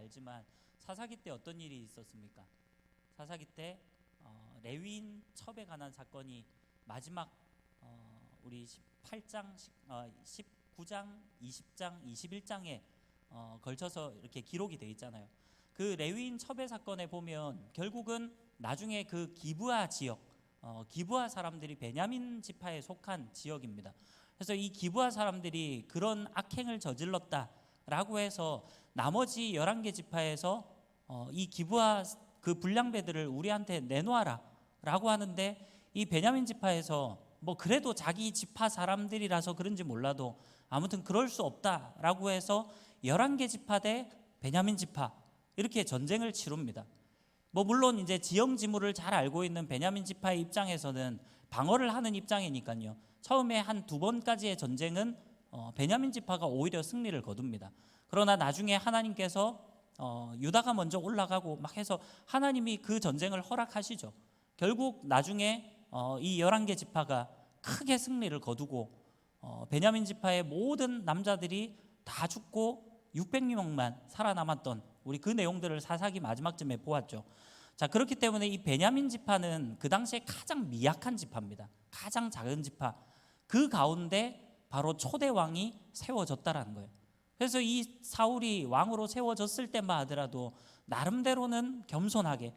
알지만 사사기 때 어떤 일이 있었습니까? 사사기 때 레위인 첩에 관한 사건이 마지막 우리 18장, 19장, 20장, 21장에 걸쳐서 이렇게 기록이 되어 있잖아요. 그 레위인 첩의 사건에 보면 결국은 나중에 그 기브아 지역, 기브아 사람들이 베냐민 지파에 속한 지역입니다. 그래서 이 기브아 사람들이 그런 악행을 저질렀다라고 해서 나머지 11개 지파에서 이 기브아 그 불량배들을 우리한테 내놓아라 라고 하는데, 이 베냐민 지파에서 뭐 그래도 자기 지파 사람들이라서 그런지 몰라도 아무튼 그럴 수 없다라고 해서 11개 지파 대 베냐민 지파 이렇게 전쟁을 치릅니다. 뭐 물론 이제 지형지물을 잘 알고 있는 베냐민 지파의 입장에서는 방어를 하는 입장이니까요. 처음에 한 2번까지의 전쟁은 베냐민 지파가 오히려 승리를 거둡니다. 그러나 나중에 하나님께서 유다가 먼저 올라가고 막 해서 하나님이 그 전쟁을 허락하시죠. 결국 나중에 이 11개 지파가 크게 승리를 거두고 베냐민 지파의 모든 남자들이 다 죽고 600명만 살아남았던, 우리 그 내용들을 사사기 마지막쯤에 보았죠. 자, 그렇기 때문에 이 베냐민 지파는 그 당시에 가장 미약한 지파입니다. 가장 작은 지파. 그 가운데 바로 초대 왕이 세워졌다라는 거예요. 그래서 이 사울이 왕으로 세워졌을 때만 하더라도 나름대로는 겸손하게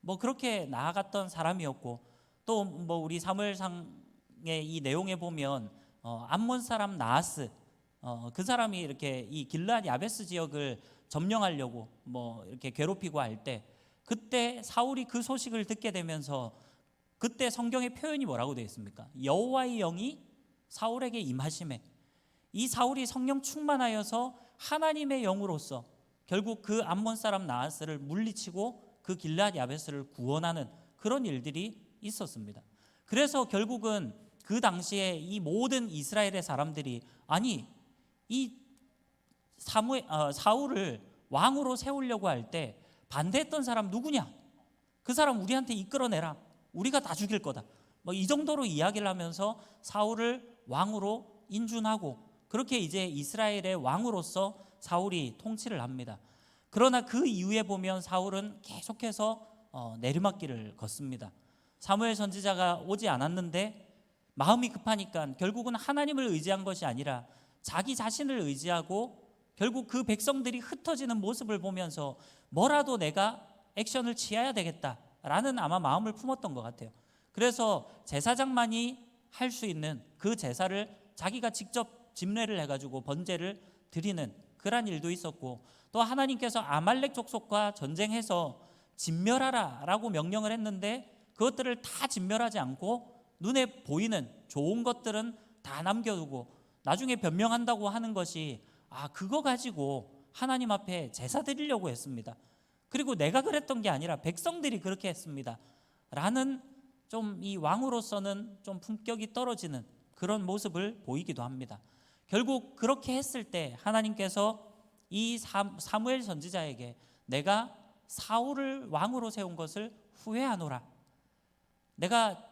뭐 그렇게 나아갔던 사람이었고, 또 뭐 우리 사무엘상의 이 내용에 보면 암몬 사람 나하스, 그 사람이 이렇게 이 길르앗 야베스 지역을 점령하려고 뭐 이렇게 괴롭히고 할 때, 그때 사울이 그 소식을 듣게 되면서 그때 성경의 표현이 뭐라고 되어 있습니까? 여호와의 영이 사울에게 임하심에, 이 사울이 성령 충만하여서 하나님의 영으로서 결국 그 암몬 사람 나하스를 물리치고 그 길르앗 야베스를 구원하는 그런 일들이 있었습니다. 그래서 결국은 그 당시에 이 모든 이스라엘의 사람들이 아니 이 사울을 왕으로 세우려고 할 때 반대했던 사람 누구냐? 그 사람 우리한테 이끌어내라. 우리가 다 죽일 거다. 뭐 이 정도로 이야기를 하면서 사울을 왕으로 인준하고, 그렇게 이제 이스라엘의 왕으로서 사울이 통치를 합니다. 그러나 그 이후에 보면 사울은 계속해서 내리막길을 걷습니다. 사무엘 선지자가 오지 않았는데 마음이 급하니까 결국은 하나님을 의지한 것이 아니라 자기 자신을 의지하고, 결국 그 백성들이 흩어지는 모습을 보면서 뭐라도 내가 액션을 취해야 되겠다라는 아마 마음을 품었던 것 같아요. 그래서 제사장만이 할 수 있는 그 제사를 자기가 직접 집례를 해가지고 번제를 드리는 그런 일도 있었고, 또 하나님께서 아말렉 족속과 전쟁해서 진멸하라 라고 명령을 했는데 그것들을 다 진멸하지 않고 눈에 보이는 좋은 것들은 다 남겨두고 나중에 변명한다고 하는 것이 그거 가지고 하나님 앞에 제사 드리려고 했습니다. 그리고 내가 그랬던 게 아니라 백성들이 그렇게 했습니다 라는, 좀 이 왕으로서는 좀 품격이 떨어지는 그런 모습을 보이기도 합니다. 결국 그렇게 했을 때 하나님께서 이 사무엘 선지자에게 내가 사울을 왕으로 세운 것을 후회하노라, 내가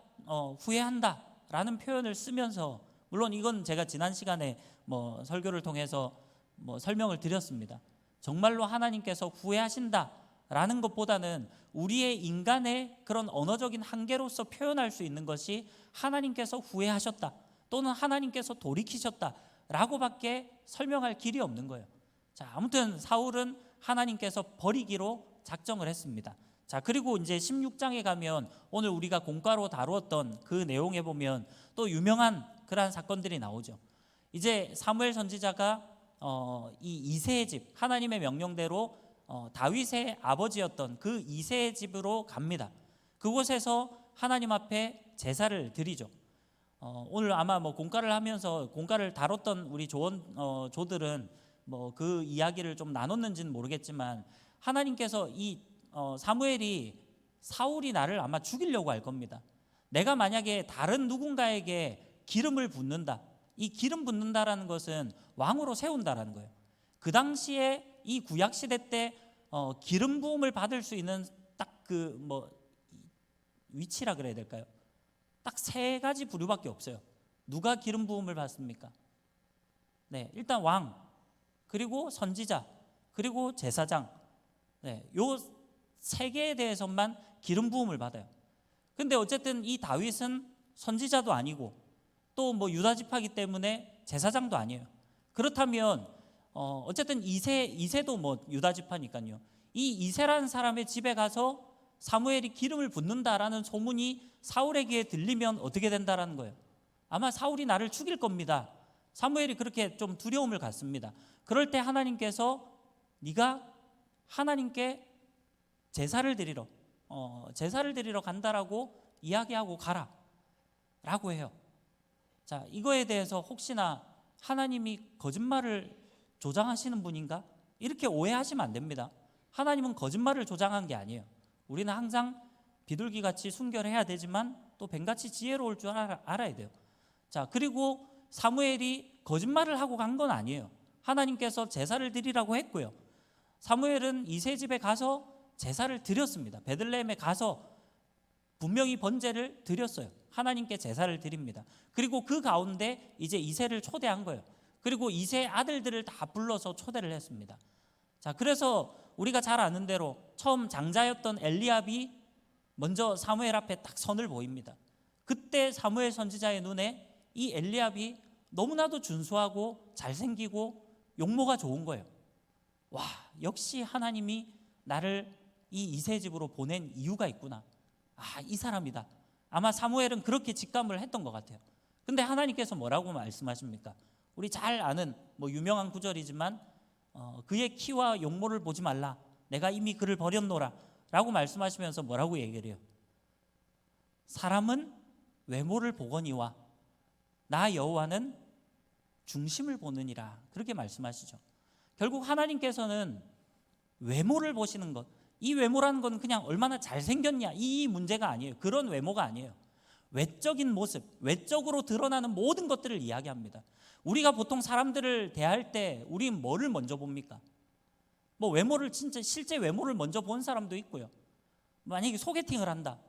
후회한다 라는 표현을 쓰면서, 물론 이건 제가 지난 시간에 뭐 설교를 통해서 뭐 설명을 드렸습니다. 정말로 하나님께서 후회하신다 라는 것보다는 우리의 인간의 그런 언어적인 한계로서 표현할 수 있는 것이 하나님께서 후회하셨다 또는 하나님께서 돌이키셨다 라고밖에 설명할 길이 없는 거예요. 자, 아무튼 사울은 하나님께서 버리기로 작정을 했습니다. 자, 그리고 이제 16장에 가면 오늘 우리가 공과로 다루었던 그 내용에 보면 또 유명한 그러한 사건들이 나오죠. 이제 사무엘 선지자가 이 이새의 집, 하나님의 명령대로 다윗의 아버지였던 그 이새의 집으로 갑니다. 그곳에서 하나님 앞에 제사를 드리죠. 오늘 아마 뭐 공과를 하면서 공과를 다뤘던 우리 조들은 뭐 그 이야기를 좀 나눴는지는 모르겠지만, 하나님께서 이 사무엘이 사울이 나를 아마 죽이려고 할 겁니다. 내가 만약에 다른 누군가에게 기름을 붓는다, 이 기름 붓는다라는 것은 왕으로 세운다라는 거예요. 그 당시에 이 구약 시대 때 기름 부음을 받을 수 있는 딱 그 뭐 위치라 그래야 될까요? 딱 3가지 부류밖에 없어요. 누가 기름 부음을 받습니까? 네, 일단 왕, 그리고 선지자, 그리고 제사장, 네, 요 세 개에 대해서만 기름 부음을 받아요. 근데 어쨌든 이 다윗은 선지자도 아니고 또 뭐 유다 지파이기 때문에 제사장도 아니에요. 그렇다면 어쨌든 이새도 뭐 유다 지파니까요. 이 이새라는 사람의 집에 가서 사무엘이 기름을 붓는다라는 소문이 사울의 귀에 들리면 어떻게 된다라는 거예요. 아마 사울이 나를 죽일 겁니다. 사무엘이 그렇게 좀 두려움을 갖습니다. 그럴 때 하나님께서 네가 하나님께 제사를 드리러 간다라고 이야기하고 가라라고 해요. 자, 이거에 대해서 혹시나 하나님이 거짓말을 조장하시는 분인가? 이렇게 오해하시면 안 됩니다. 하나님은 거짓말을 조장한 게 아니에요. 우리는 항상 비둘기같이 순결해야 되지만 또 뱀같이 지혜로울 줄 알아야 돼요. 자, 그리고 사무엘이 거짓말을 하고 간 건 아니에요. 하나님께서 제사를 드리라고 했고요. 사무엘은 이새 집에 가서 제사를 드렸습니다. 베들레헴에 가서 분명히 번제를 드렸어요. 하나님께 제사를 드립니다. 그리고 그 가운데 이제 이새를 초대한 거예요. 그리고 이새 아들들을 다 불러서 초대를 했습니다. 자, 그래서 우리가 잘 아는 대로 처음 장자였던 엘리압이 먼저 사무엘 앞에 딱 선을 보입니다. 그때 사무엘 선지자의 눈에 이 엘리압이 너무나도 준수하고 잘생기고 용모가 좋은 거예요. 와, 역시 하나님이 나를 이 이새 집으로 보낸 이유가 있구나. 아, 이 사람이다. 아마 사무엘은 그렇게 직감을 했던 것 같아요. 근데 하나님께서 뭐라고 말씀하십니까? 우리 잘 아는 뭐 유명한 구절이지만 그의 키와 용모를 보지 말라. 내가 이미 그를 버렸노라 라고 말씀하시면서 뭐라고 얘기를 해요? 사람은 외모를 보거니와 나 여호와는 중심을 보느니라. 그렇게 말씀하시죠. 결국 하나님께서는 외모를 보시는 것, 이 외모라는 건 그냥 얼마나 잘생겼냐 이 문제가 아니에요. 그런 외모가 아니에요. 외적인 모습, 외적으로 드러나는 모든 것들을 이야기합니다. 우리가 보통 사람들을 대할 때 우리 뭐를 먼저 봅니까? 뭐 외모를 진짜 실제 외모를 먼저 본 사람도 있고요. 만약에 소개팅을 한다,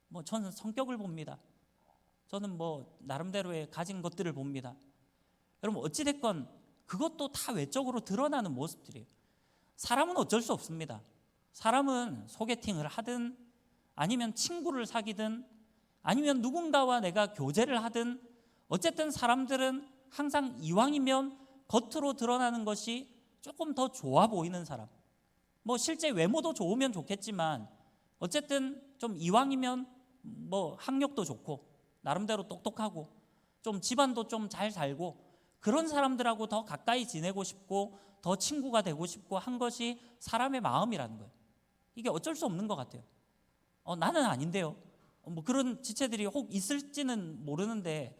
뭐 저는 성격을 봅니다. 저는 뭐 나름대로의 가진 것들을 봅니다. 여러분 어찌 됐건 그것도 다 외적으로 드러나는 모습들이에요. 사람은 어쩔 수 없습니다. 사람은 소개팅을 하든 아니면 친구를 사귀든 아니면 누군가와 내가 교제를 하든 어쨌든 사람들은 항상 이왕이면 겉으로 드러나는 것이 조금 더 좋아 보이는 사람, 뭐 실제 외모도 좋으면 좋겠지만 어쨌든 좀 이왕이면 뭐 학력도 좋고 나름대로 똑똑하고 좀 집안도 좀 잘 살고 그런 사람들하고 더 가까이 지내고 싶고 더 친구가 되고 싶고 한 것이 사람의 마음이라는 거예요. 이게 어쩔 수 없는 것 같아요. 나는 아닌데요. 뭐 그런 지체들이 혹 있을지는 모르는데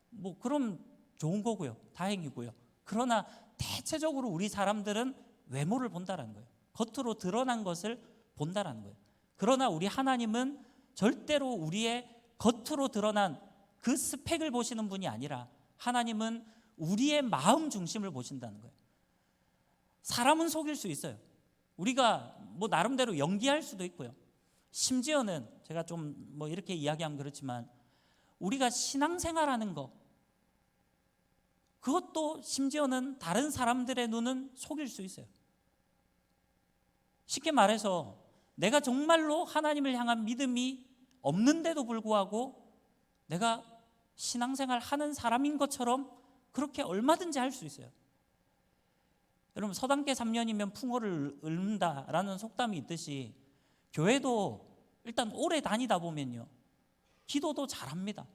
뭐 그럼 좋은 거고요. 다행이고요. 그러나 대체적으로 우리 사람들은 외모를 본다는 거예요. 겉으로 드러난 것을 본다는 거예요. 그러나 우리 하나님은 절대로 우리의 겉으로 드러난 그 스펙을 보시는 분이 아니라 하나님은 우리의 마음 중심을 보신다는 거예요. 사람은 속일 수 있어요. 우리가 뭐 나름대로 연기할 수도 있고요. 심지어는 제가 좀 뭐 이렇게 이야기하면 그렇지만 우리가 신앙생활하는 거 그것도 심지어는 다른 사람들의 눈은 속일 수 있어요. 쉽게 말해서 내가 정말로 하나님을 향한 믿음이 없는데도 불구하고 내가 신앙생활 하는 사람인 것처럼 그렇게 얼마든지 할 수 있어요. 여러분 서당계 3년이면 풍어를 읊는다라는 속담이 있듯이 교회도 일단 오래 다니다 보면요 기도도 잘합니다.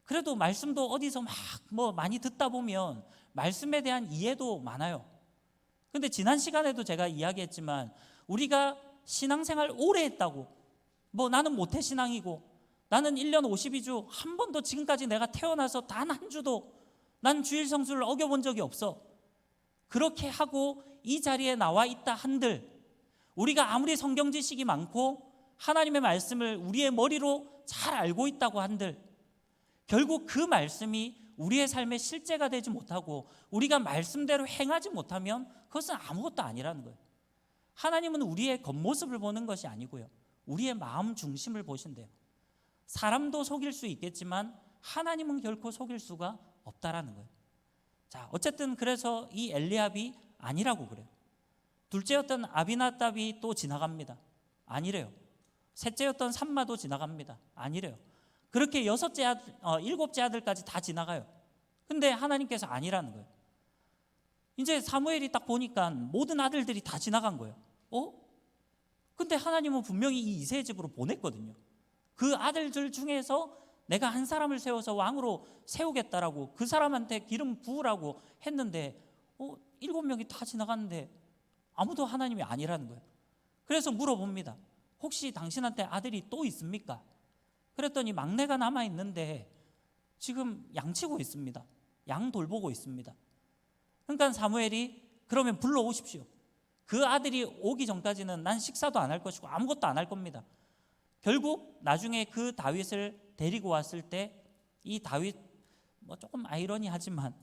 그래도 말씀도 어디서 막 뭐 많이 듣다 보면 말씀에 대한 이해도 많아요. 근데 지난 시간에도 제가 이야기했지만 우리가 신앙생활 오래 했다고 뭐 나는 모태신앙이고 나는 1년 52주 한 번도 지금까지 내가 태어나서 단 한 주도 난 주일 성수를 어겨본 적이 없어. 그렇게 하고 이 자리에 나와 있다 한들 우리가 아무리 성경 지식이 많고 하나님의 말씀을 우리의 머리로 잘 알고 있다고 한들 결국 그 말씀이 우리의 삶의 실제가 되지 못하고 우리가 말씀대로 행하지 못하면 그것은 아무것도 아니라는 거예요. 하나님은 우리의 겉모습을 보는 것이 아니고요 우리의 마음 중심을 보신대요. 사람도 속일 수 있겠지만 하나님은 결코 속일 수가 없다라는 거예요. 자, 어쨌든 그래서 이 엘리압이 아니라고 그래요. 둘째였던 아비나답이 또 지나갑니다. 아니래요. 셋째였던 삼마도 지나갑니다. 아니래요. 그렇게 일곱째 아들까지 다 지나가요. 근데 하나님께서 아니라는 거예요. 이제 사무엘이 딱 보니까 모든 아들들이 다 지나간 거예요. 근데 하나님은 분명히 이 이새의 집으로 보냈거든요. 그 아들들 중에서 내가 한 사람을 세워서 왕으로 세우겠다라고 그 사람한테 기름 부으라고 했는데 7명이 다 지나갔는데 아무도 하나님이 아니라는 거예요. 그래서 물어봅니다. 혹시 당신한테 아들이 또 있습니까? 그랬더니 막내가 남아있는데 지금 양치고 있습니다. 양 돌보고 있습니다. 그러니까 사무엘이 그러면 불러오십시오. 그 아들이 오기 전까지는 난 식사도 안 할 것이고 아무것도 안 할 겁니다. 결국 나중에 그 다윗을 데리고 왔을 때 이 다윗 조금 아이러니하지만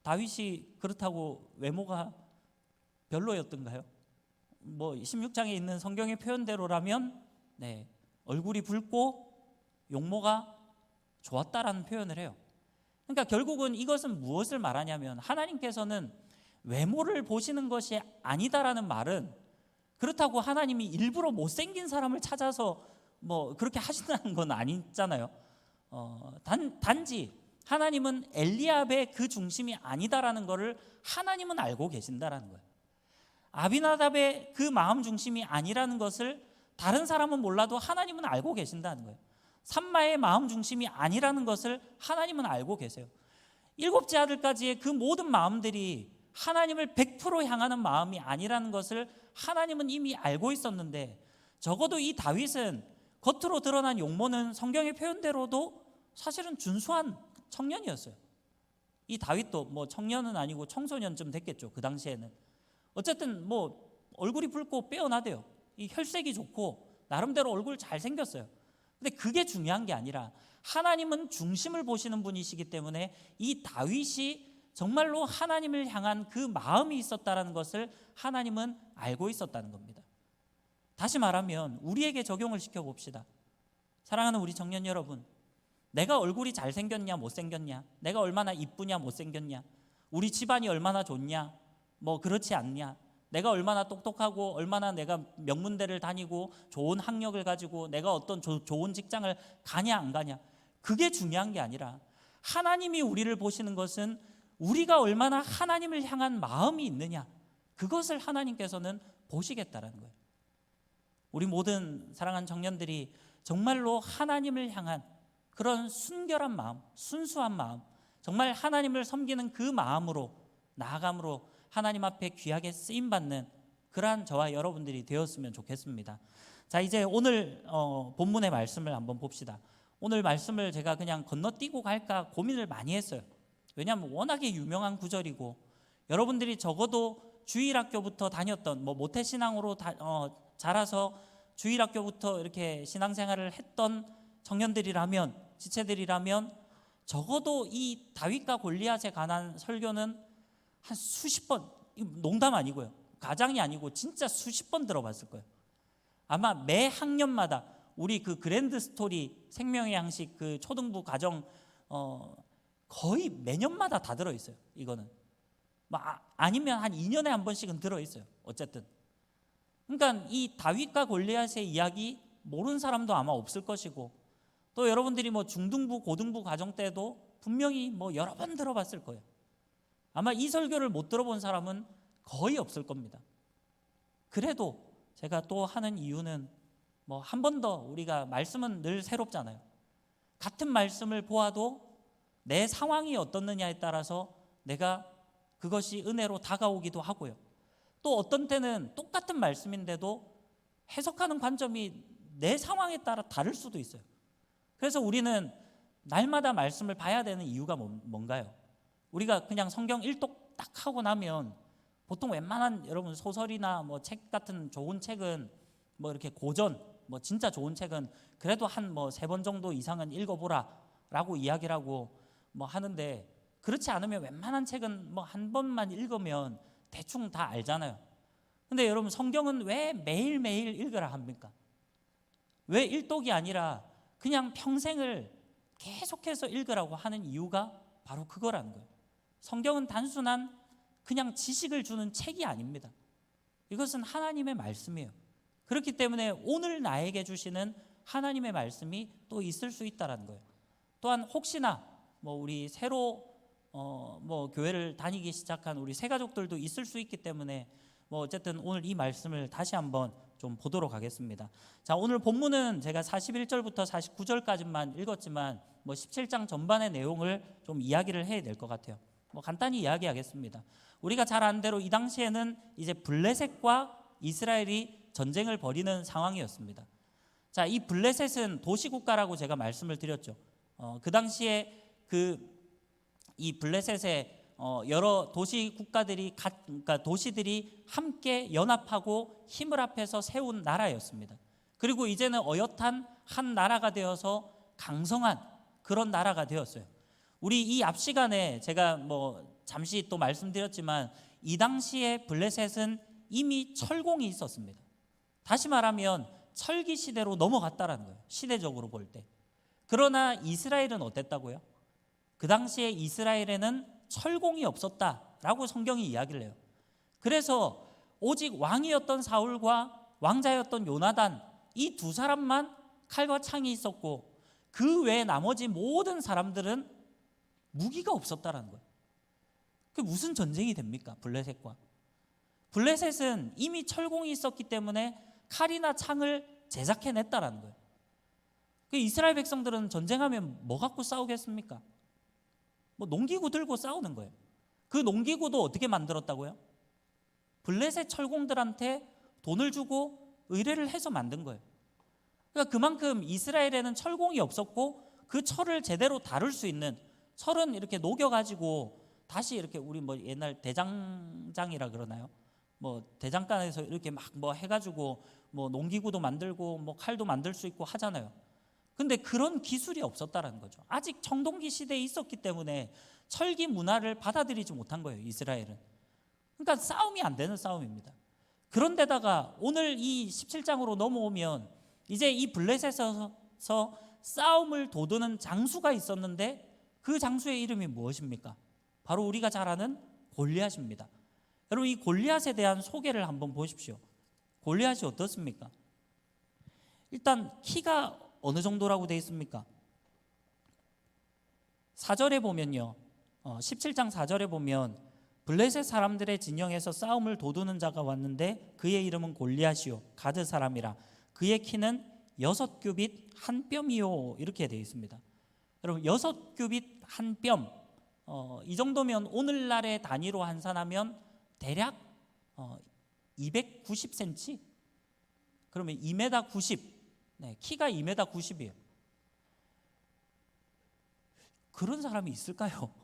다윗이 그렇다고 외모가 별로였던가요? 16장에 있는 성경의 표현대로라면 얼굴이 붉고 용모가 좋았다라는 표현을 해요. 그러니까 결국은 이것은 무엇을 말하냐면 하나님께서는 외모를 보시는 것이 아니다라는 말은 그렇다고 하나님이 일부러 못생긴 사람을 찾아서 그렇게 하신다는 건 아니잖아요. 단지 하나님은 엘리압의 그 중심이 아니다라는 것을 하나님은 알고 계신다라는 거예요. 아비나답의 그 마음 중심이 아니라는 것을 다른 사람은 몰라도 하나님은 알고 계신다는 거예요. 삼마의 마음 중심이 아니라는 것을 하나님은 알고 계세요. 일곱째 아들까지의 그 모든 마음들이 하나님을 100% 향하는 마음이 아니라는 것을 하나님은 이미 알고 있었는데 적어도 이 다윗은 겉으로 드러난 용모는 성경의 표현대로도 사실은 준수한 청년이었어요. 이 다윗도 청년은 아니고 청소년쯤 됐겠죠. 그 당시에는. 어쨌든 얼굴이 붉고 빼어나대요. 이 혈색이 좋고 나름대로 얼굴 잘생겼어요. 근데 그게 중요한 게 아니라 하나님은 중심을 보시는 분이시기 때문에 이 다윗이 정말로 하나님을 향한 그 마음이 있었다는 것을 하나님은 알고 있었다는 겁니다. 다시 말하면 우리에게 적용을 시켜봅시다. 사랑하는 우리 청년 여러분, 내가 얼굴이 잘생겼냐 못생겼냐, 내가 얼마나 이쁘냐 못생겼냐, 우리 집안이 얼마나 좋냐 그렇지 않냐, 내가 얼마나 똑똑하고 얼마나 내가 명문대를 다니고 좋은 학력을 가지고 내가 어떤 좋은 직장을 가냐 안 가냐, 그게 중요한 게 아니라 하나님이 우리를 보시는 것은 우리가 얼마나 하나님을 향한 마음이 있느냐, 그것을 하나님께서는 보시겠다라는 거예요. 우리 모든 사랑하는 청년들이 정말로 하나님을 향한 그런 순결한 마음, 순수한 마음, 정말 하나님을 섬기는 그 마음으로 나아감으로 하나님 앞에 귀하게 쓰임받는 그러한 저와 여러분들이 되었으면 좋겠습니다. 자, 이제 오늘 본문의 말씀을 한번 봅시다. 오늘 말씀을 제가 그냥 건너뛰고 갈까 고민을 많이 했어요. 왜냐하면 워낙에 유명한 구절이고 여러분들이 적어도 주일학교부터 다녔던 모태신앙으로 자라서 주일학교부터 이렇게 신앙생활을 했던 청년들이라면, 지체들이라면 적어도 이 다윗과 골리앗에 관한 설교는 한 수십 번, 농담 아니고요, 가장이 아니고 진짜 수십 번 들어봤을 거예요. 아마 매 학년마다 우리 그 그랜드 스토리 생명의 양식 그 초등부 과정 거의 매년마다 다 들어있어요. 이거는 아니면 한 2년에 한 번씩은 들어있어요. 어쨌든 그러니까 이 다윗과 골리앗의 이야기 모르는 사람도 아마 없을 것이고, 또 여러분들이 중등부 고등부 과정 때도 분명히 여러 번 들어봤을 거예요. 아마 이 설교를 못 들어본 사람은 거의 없을 겁니다. 그래도 제가 또 하는 이유는 한 번 더, 우리가 말씀은 늘 새롭잖아요. 같은 말씀을 보아도 내 상황이 어떻느냐에 따라서 내가 그것이 은혜로 다가오기도 하고요. 또 어떤 때는 똑같은 말씀인데도 해석하는 관점이 내 상황에 따라 다를 수도 있어요. 그래서 우리는 날마다 말씀을 봐야 되는 이유가 뭔가요? 우리가 그냥 성경 일독 딱 하고 나면 보통 웬만한 여러분 소설이나 책 같은 좋은 책은 이렇게 고전 진짜 좋은 책은 그래도 한 3번 정도 이상은 읽어보라 라고 이야기를 하고 하는데, 그렇지 않으면 웬만한 책은 한 번만 읽으면 대충 다 알잖아요. 근데 여러분 성경은 왜 매일매일 읽으라 합니까? 왜 일독이 아니라 그냥 평생을 계속해서 읽으라고 하는 이유가 바로 그거라는 거예요. 성경은 단순한 그냥 지식을 주는 책이 아닙니다. 이것은 하나님의 말씀이에요. 그렇기 때문에 오늘 나에게 주시는 하나님의 말씀이 또 있을 수 있다라는 거예요. 또한 혹시나 우리 새로 교회를 다니기 시작한 우리 새 가족들도 있을 수 있기 때문에 어쨌든 오늘 이 말씀을 다시 한번 좀 보도록 하겠습니다. 자, 오늘 본문은 제가 41절부터 49절까지만 읽었지만 17장 전반의 내용을 좀 이야기를 해야 될 것 같아요. 간단히 이야기하겠습니다. 우리가 잘 아는 대로 이 당시에는 이제 블레셋과 이스라엘이 전쟁을 벌이는 상황이었습니다. 자, 이 블레셋은 도시국가라고 제가 말씀을 드렸죠. 그 당시에 이 블레셋에 여러 도시 국가들이 그러니까 도시들이 함께 연합하고 힘을 합해서 세운 나라였습니다. 그리고 이제는 어엿한 한 나라가 되어서 강성한 그런 나라가 되었어요. 우리 이 앞 시간에 제가 잠시 또 말씀드렸지만 이 당시에 블레셋은 이미 철공이 있었습니다. 다시 말하면 철기 시대로 넘어갔다라는 거예요. 시대적으로 볼 때. 그러나 이스라엘은 어땠다고요? 그 당시에 이스라엘에는 철공이 없었다라고 성경이 이야기를 해요. 그래서 오직 왕이었던 사울과 왕자였던 요나단 이 두 사람만 칼과 창이 있었고 그 외에 나머지 모든 사람들은 무기가 없었다라는 거예요. 그 무슨 전쟁이 됩니까? 블레셋과. 블레셋은 이미 철공이 있었기 때문에 칼이나 창을 제작해냈다라는 거예요. 그 이스라엘 백성들은 전쟁하면 뭐 갖고 싸우겠습니까? 농기구 들고 싸우는 거예요. 그 농기구도 어떻게 만들었다고요? 블레셋 철공들한테 돈을 주고 의뢰를 해서 만든 거예요. 그러니까 그만큼 이스라엘에는 철공이 없었고 그 철을 제대로 다룰 수 있는 철은 이렇게 녹여가지고 다시 이렇게 우리 옛날 대장장이라 그러나요? 대장간에서 이렇게 막 해가지고 농기구도 만들고 칼도 만들 수 있고 하잖아요. 근데 그런 기술이 없었다라는 거죠. 아직 청동기 시대에 있었기 때문에 철기 문화를 받아들이지 못한 거예요, 이스라엘은. 그러니까 싸움이 안 되는 싸움입니다. 그런데다가 오늘 이 17장으로 넘어오면 이제 이 블레셋에서 싸움을 도두는 장수가 있었는데 그 장수의 이름이 무엇입니까? 바로 우리가 잘 아는 골리앗입니다. 여러분, 이 골리앗에 대한 소개를 한번 보십시오. 골리앗이 어떻습니까? 일단 키가 어느 정도라고 되어 있습니까? 4절에 보면요, 17장 4절에 보면 블레셋 사람들의 진영에서 싸움을 도두는 자가 왔는데 그의 이름은 골리앗이요 가드 사람이라 그의 키는 6규빗 한 뼘이요 이렇게 되어 있습니다. 여러분, 6규빗 한 뼘, 이 정도면 오늘날의 단위로 환산하면 대략 290cm, 그러면 2m 90, 네, 키가 2m 90이에요. 그런 사람이 있을까요?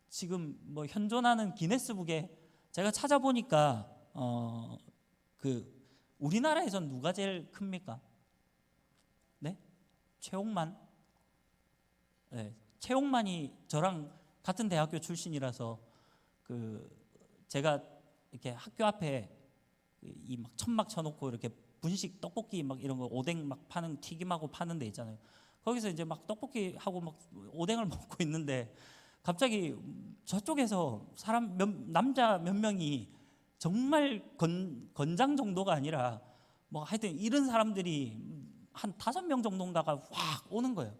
지금 현존하는 기네스북에 제가 찾아보니까 우리나라에선 누가 제일 큽니까? 네? 최홍만. 네, 최홍만이 저랑 같은 대학교 출신이라서 제가 이렇게 학교 앞에 이 천막 쳐놓고 이렇게 분식 떡볶이 이런 거 오뎅 파는 튀김하고 파는 데 있잖아요. 거기서 이제 떡볶이 하고 오뎅을 먹고 있는데 갑자기 저쪽에서 남자 몇 명이 정말 건장 정도가 아니라 하여튼 이런 사람들이 한 5명 정도인가가 확 오는 거예요.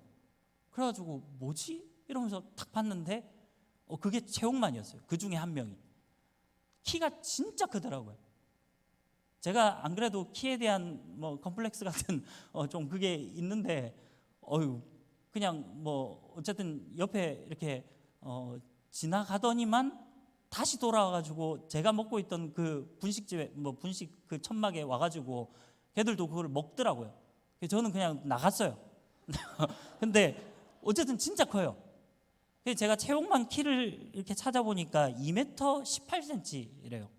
그래가지고 뭐지? 이러면서 탁 봤는데 그게 최홍만이었어요. 그 중에 한 명이. 키가 진짜 크더라고요. 제가 안 그래도 키에 대한 컴플렉스 같은 좀 그게 있는데 그냥 어쨌든 옆에 이렇게 지나가더니만 다시 돌아와가지고 제가 먹고 있던 그 분식집에 분식 그 천막에 와가지고 걔들도 그걸 먹더라고요. 저는 그냥 나갔어요. 근데 어쨌든 진짜 커요. 제가 최홍만 키를 이렇게 찾아보니까 2m 18cm이래요.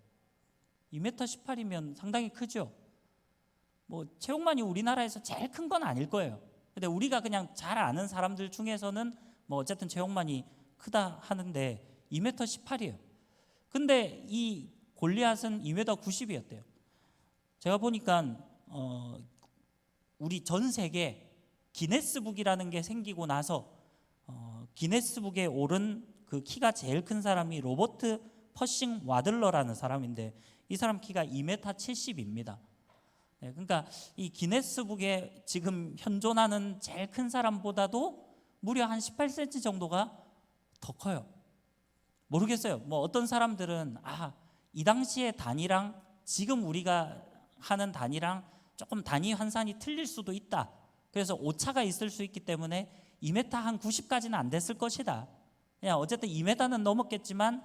2m 18이면 상당히 크죠. 최홍만이 우리나라에서 제일 큰 건 아닐 거예요. 근데 우리가 그냥 잘 아는 사람들 중에서는 어쨌든 최홍만이 크다 하는데 2m 18이에요. 근데 이 골리앗은 2m 90이었대요. 제가 보니까 우리 전 세계 기네스북이라는 게 생기고 나서 기네스북에 오른 그 키가 제일 큰 사람이 로버트 퍼싱 와들러라는 사람인데 이 사람 키가 2m 70입니다. 그러니까 이 기네스북에 지금 현존하는 제일 큰 사람보다도 무려 한 18cm 정도가 더 커요. 모르겠어요. 뭐 어떤 사람들은 이 당시의 단위랑 지금 우리가 하는 단위랑 조금 단위 환산이 틀릴 수도 있다. 그래서 오차가 있을 수 있기 때문에 2m 한 90까지는 안 됐을 것이다. 그냥 어쨌든 2m는 넘었겠지만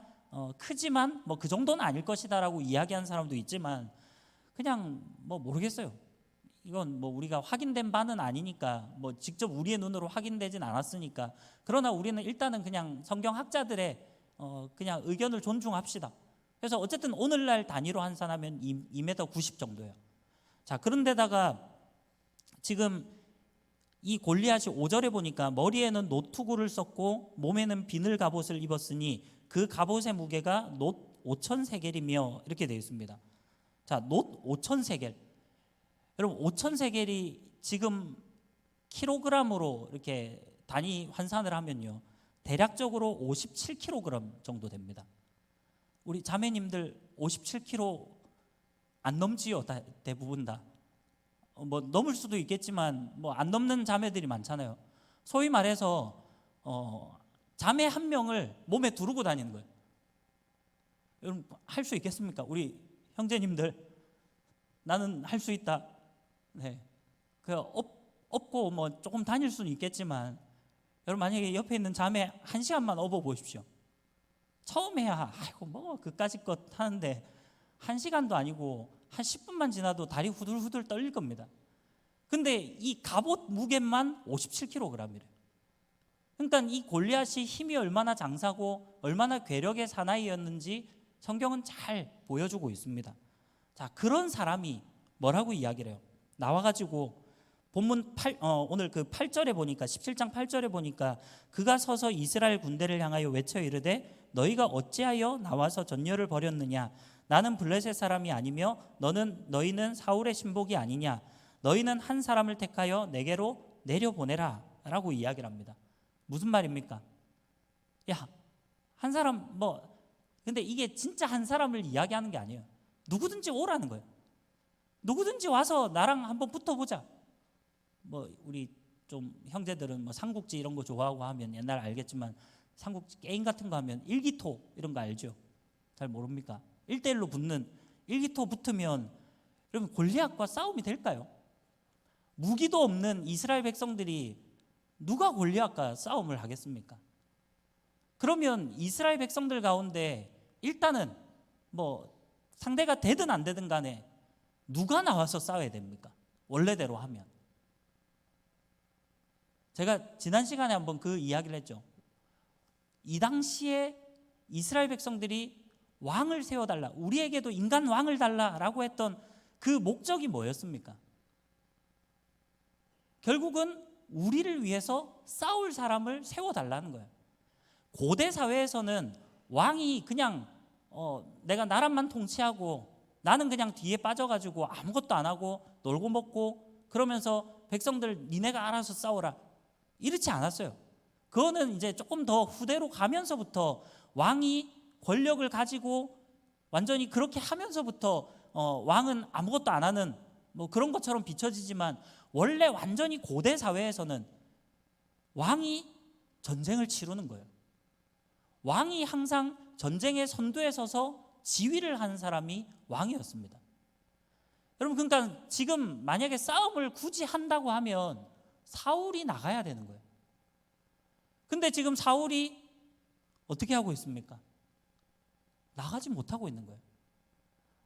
크지만 뭐 그 정도는 아닐 것이다라고 이야기하는 사람도 있지만 그냥 뭐 모르겠어요. 이건 뭐 우리가 확인된 바는 아니니까 뭐 직접 우리의 눈으로 확인되진 않았으니까 그러나 우리는 일단은 그냥 성경학자들의 그냥 의견을 존중합시다. 그래서 어쨌든 오늘날 단위로 환산하면 2m 90 정도예요. 자, 그런데다가 지금 이 골리앗이 5절에 보니까 머리에는 노투구를 썼고 몸에는 비늘 갑옷을 입었으니 그 갑옷의 무게가 놋 5,000세겔이며 이렇게 되어 있습니다. 자, 놋 5,000세겔. 여러분 5,000세겔이 지금 킬로그램으로 이렇게 단위 환산을 하면요. 대략적으로 57kg 정도 됩니다. 우리 자매님들 57kg 안 넘지요, 대부분 다. 뭐 넘을 수도 있겠지만 뭐 안 넘는 자매들이 많잖아요. 소위 말해서 자매 한 명을 몸에 두르고 다니는 거예요. 여러분 할 수 있겠습니까? 우리 형제님들 나는 할 수 있다. 네, 그 업고 뭐 조금 다닐 수는 있겠지만 여러분 만약에 옆에 있는 자매 1시간만 업어 보십시오. 처음에야 아이고 뭐 그까짓 것 하는데 1시간도 아니고 한 10분만 지나도 다리 후들후들 떨릴 겁니다. 근데 이 갑옷 무게만 57kg이래요. 그러니까 이 골리앗이 힘이 얼마나 장사고 얼마나 괴력의 사나이였는지 성경은 잘 보여주고 있습니다. 자, 그런 사람이 뭐라고 이야기를 해요? 나와가지고 본문 오늘 그 8절에 보니까 17장 8절에 보니까 그가 서서 이스라엘 군대를 향하여 외쳐 이르되 너희가 어찌하여 나와서 전열을 벌였느냐? 나는 블레셋 사람이 아니며 너희는 사울의 신복이 아니냐? 너희는 한 사람을 택하여 내게로 내려보내라 라고 이야기를 합니다. 무슨 말입니까? 야, 한 사람 근데 이게 진짜 한 사람을 이야기하는 게 아니에요. 누구든지 오라는 거예요. 누구든지 와서 나랑 한번 붙어보자. 뭐 우리 좀 형제들은 뭐 삼국지 이런 거 좋아하고 하면 옛날 알겠지만 삼국지 게임 같은 거 하면 일기토 이런 거 알죠? 잘 모릅니까? 1대1로 붙는 일기토 붙으면 여러분 골리앗과 싸움이 될까요? 무기도 없는 이스라엘 백성들이 누가 골리앗과 싸움을 하겠습니까? 그러면 이스라엘 백성들 가운데 일단은 뭐 상대가 되든 안 되든 간에 누가 나와서 싸워야 됩니까? 원래대로 하면. 제가 지난 시간에 한번 그 이야기를 했죠. 이 당시에 이스라엘 백성들이 왕을 세워달라, 우리에게도 인간 왕을 달라라고 했던 그 목적이 뭐였습니까? 결국은 우리를 위해서 싸울 사람을 세워달라는 거예요. 고대 사회에서는 왕이 그냥 내가 나라만 통치하고 나는 그냥 뒤에 빠져가지고 아무것도 안 하고 놀고 먹고 그러면서 백성들 니네가 알아서 싸워라 이렇지 않았어요. 그거는 이제 조금 더 후대로 가면서부터 왕이 권력을 가지고 완전히 그렇게 하면서부터 왕은 아무것도 안 하는 뭐 그런 것처럼 비춰지지만 원래 완전히 고대 사회에서는 왕이 전쟁을 치르는 거예요. 왕이 항상 전쟁의 선두에 서서 지휘를 하는 사람이 왕이었습니다. 여러분 그러니까 지금 만약에 싸움을 굳이 한다고 하면 사울이 나가야 되는 거예요. 근데 지금 사울이 어떻게 하고 있습니까? 나가지 못하고 있는 거예요.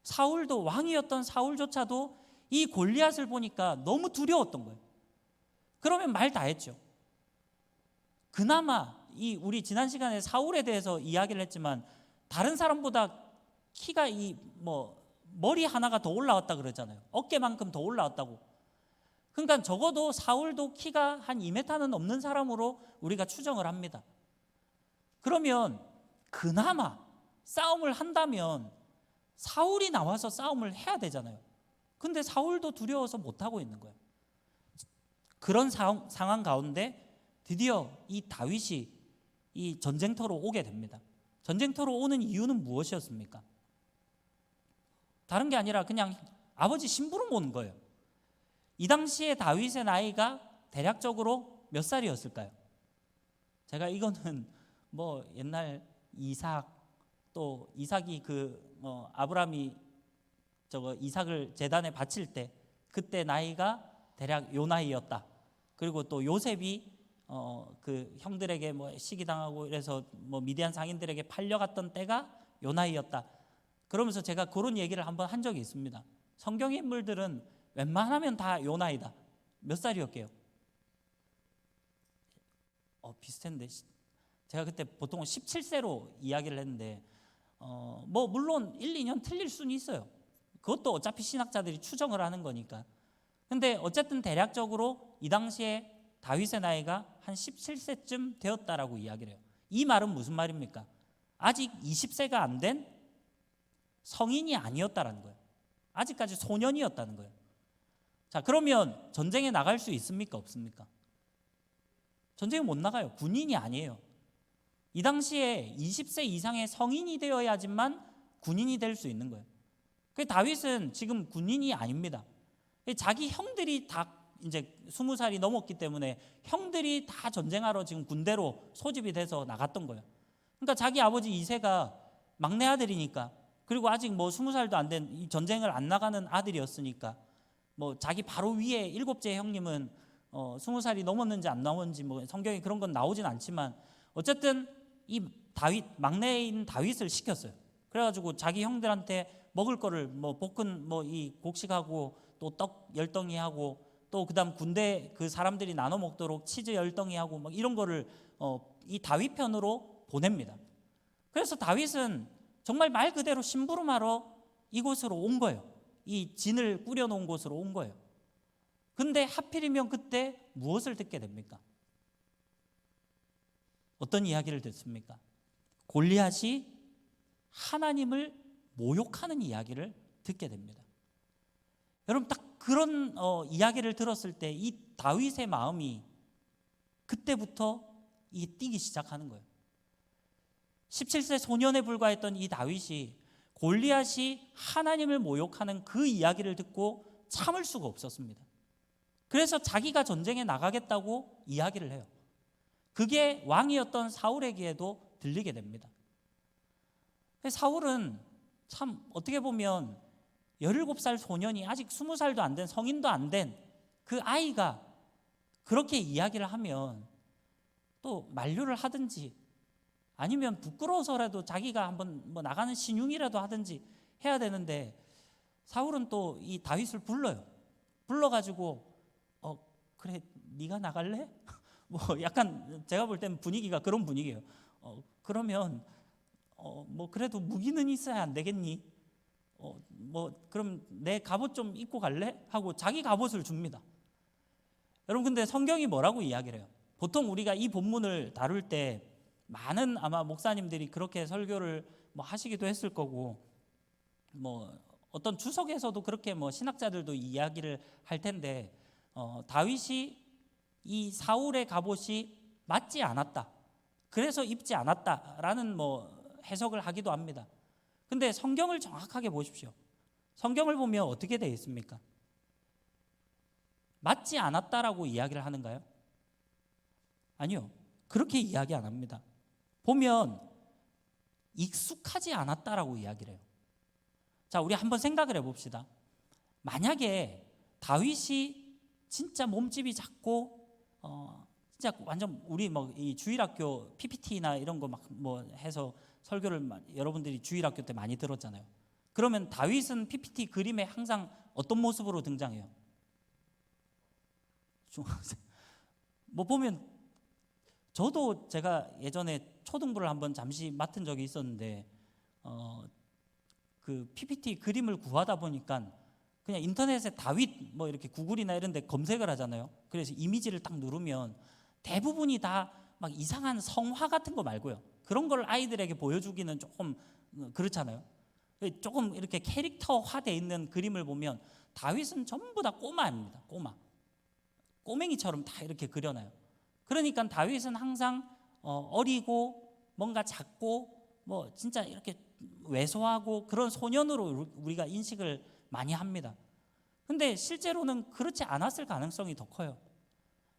사울도 왕이었던 사울조차도 이 골리앗을 보니까 너무 두려웠던 거예요. 그러면 말 다 했죠. 그나마 우리 지난 시간에 사울에 대해서 이야기를 했지만 다른 사람보다 키가 머리 하나가 더 올라왔다 그러잖아요. 어깨만큼 더 올라왔다고. 그러니까 적어도 사울도 키가 한 2m는 넘는 사람으로 우리가 추정을 합니다. 그러면 그나마 싸움을 한다면 사울이 나와서 싸움을 해야 되잖아요. 근데 사울도 두려워서 못하고 있는 거예요. 그런 상황 가운데 드디어 이 다윗이 이 전쟁터로 오게 됩니다. 전쟁터로 오는 이유는 무엇이었습니까? 다른 게 아니라 그냥 아버지 심부름 온 거예요. 이 당시에 다윗의 나이가 대략적으로 몇 살이었을까요? 제가 이거는 뭐 옛날 이삭, 또 이삭이 아브라함이 저거 이삭을 제단에 바칠 때 그때 나이가 대략 요 나이였다. 그리고 또 요셉이 그 형들에게 뭐 시기당하고 이래서 뭐 미디안 상인들에게 팔려갔던 때가 요 나이였다. 그러면서 제가 그런 얘기를 한번 한 적이 있습니다. 성경의 인물들은 웬만하면 다 요 나이다. 몇 살이었게요? 비슷한데 제가 그때 보통 17세로 이야기를 했는데 뭐 물론 1, 2년 틀릴 수는 있어요. 그것도 어차피 신학자들이 추정을 하는 거니까. 근데 어쨌든 대략적으로 이 당시에 다윗의 나이가 한 17세쯤 되었다라고 이야기를 해요. 이 말은 무슨 말입니까? 아직 20세가 안 된 성인이 아니었다라는 거예요. 아직까지 소년이었다는 거예요. 자, 그러면 전쟁에 나갈 수 있습니까? 없습니까? 전쟁에 못 나가요. 군인이 아니에요. 이 당시에 20세 이상의 성인이 되어야지만 군인이 될 수 있는 거예요. 그 다윗은 지금 군인이 아닙니다. 자기 형들이 다 이제 20살이 넘었기 때문에 형들이 다 전쟁하러 지금 군대로 소집이 돼서 나갔던 거예요. 그러니까 자기 아버지 이새가 막내 아들이니까, 그리고 아직 뭐 20살도 안 된 전쟁을 안 나가는 아들이었으니까, 뭐 자기 바로 위에 일곱째 형님은 20살이 넘었는지 안 넘었는지 뭐 성경에 그런 건 나오진 않지만 어쨌든 이 다윗 막내인 다윗을 시켰어요. 그래가지고 자기 형들한테 먹을 거를 뭐 볶은 뭐 이 곡식하고 또 떡 10덩이 하고 또 그다음 군대 그 사람들이 나눠 먹도록 치즈 10덩이 하고 막 이런 거를 이 다윗 편으로 보냅니다. 그래서 다윗은 정말 말 그대로 심부름하러 이곳으로 온 거예요. 이 진을 꾸려 놓은 곳으로 온 거예요. 근데 하필이면 그때 무엇을 듣게 됩니까? 어떤 이야기를 듣습니까? 골리앗이 하나님을 모욕하는 이야기를 듣게 됩니다. 여러분 딱 그런 이야기를 들었을 때 이 다윗의 마음이 그때부터 뛰기 시작하는 거예요. 17세 소년에 불과했던 이 다윗이 골리앗이 하나님을 모욕하는 그 이야기를 듣고 참을 수가 없었습니다. 그래서 자기가 전쟁에 나가겠다고 이야기를 해요. 그게 왕이었던 사울에게도 들리게 됩니다. 사울은 참 어떻게 보면 17살 소년이 아직 20살도 안 된, 성인도 안 된 그 아이가 그렇게 이야기를 하면 또 만류를 하든지 아니면 부끄러워서라도 자기가 한번 뭐 나가는 신용이라도 하든지 해야 되는데, 사울은 또 이 다윗을 불러요. 불러가지고 그래 네가 나갈래? 뭐 약간 제가 볼 때는 분위기가 그런 분위기예요. 그러면 뭐 그래도 무기는 있어야 안 되겠니? 뭐 그럼 내 갑옷 좀 입고 갈래? 하고 자기 갑옷을 줍니다. 여러분 근데 성경이 뭐라고 이야기를 해요? 보통 우리가 이 본문을 다룰 때 많은 아마 목사님들이 그렇게 설교를 뭐 하시기도 했을 거고, 뭐 어떤 주석에서도 그렇게 뭐 신학자들도 이야기를 할 텐데, 다윗이 이 사울의 갑옷이 맞지 않았다, 그래서 입지 않았다라는 뭐 해석을 하기도 합니다. 근데 성경을 정확하게 보십시오. 성경을 보면 어떻게 되어 있습니까? 맞지 않았다라고 이야기를 하는가요? 아니요. 그렇게 이야기 안 합니다. 보면 익숙하지 않았다라고 이야기를 해요. 자, 우리 한번 생각을 해봅시다. 만약에 다윗이 진짜 몸집이 작고 진짜 완전 우리 뭐 이 주일학교 PPT나 이런 거 막 뭐 해서 설교를 여러분들이 주일학교 때 많이 들었잖아요. 그러면 다윗은 PPT 그림에 항상 어떤 모습으로 등장해요? 뭐 보면 저도 제가 예전에 초등부를 한번 잠시 맡은 적이 있었는데 그 PPT 그림을 구하다 보니까 그냥 인터넷에 다윗 뭐 이렇게 구글이나 이런 데 검색을 하잖아요. 그래서 이미지를 딱 누르면 대부분이 다 막 이상한 성화 같은 거 말고요, 그런 걸 아이들에게 보여주기는 조금 그렇잖아요. 조금 이렇게 캐릭터화되어 있는 그림을 보면 다윗은 전부 다 꼬마입니다. 꼬맹이처럼 다 이렇게 그려놔요. 그러니까 다윗은 항상 어리고 뭔가 작고 뭐 진짜 이렇게 왜소하고 그런 소년으로 우리가 인식을 많이 합니다. 근데 실제로는 그렇지 않았을 가능성이 더 커요.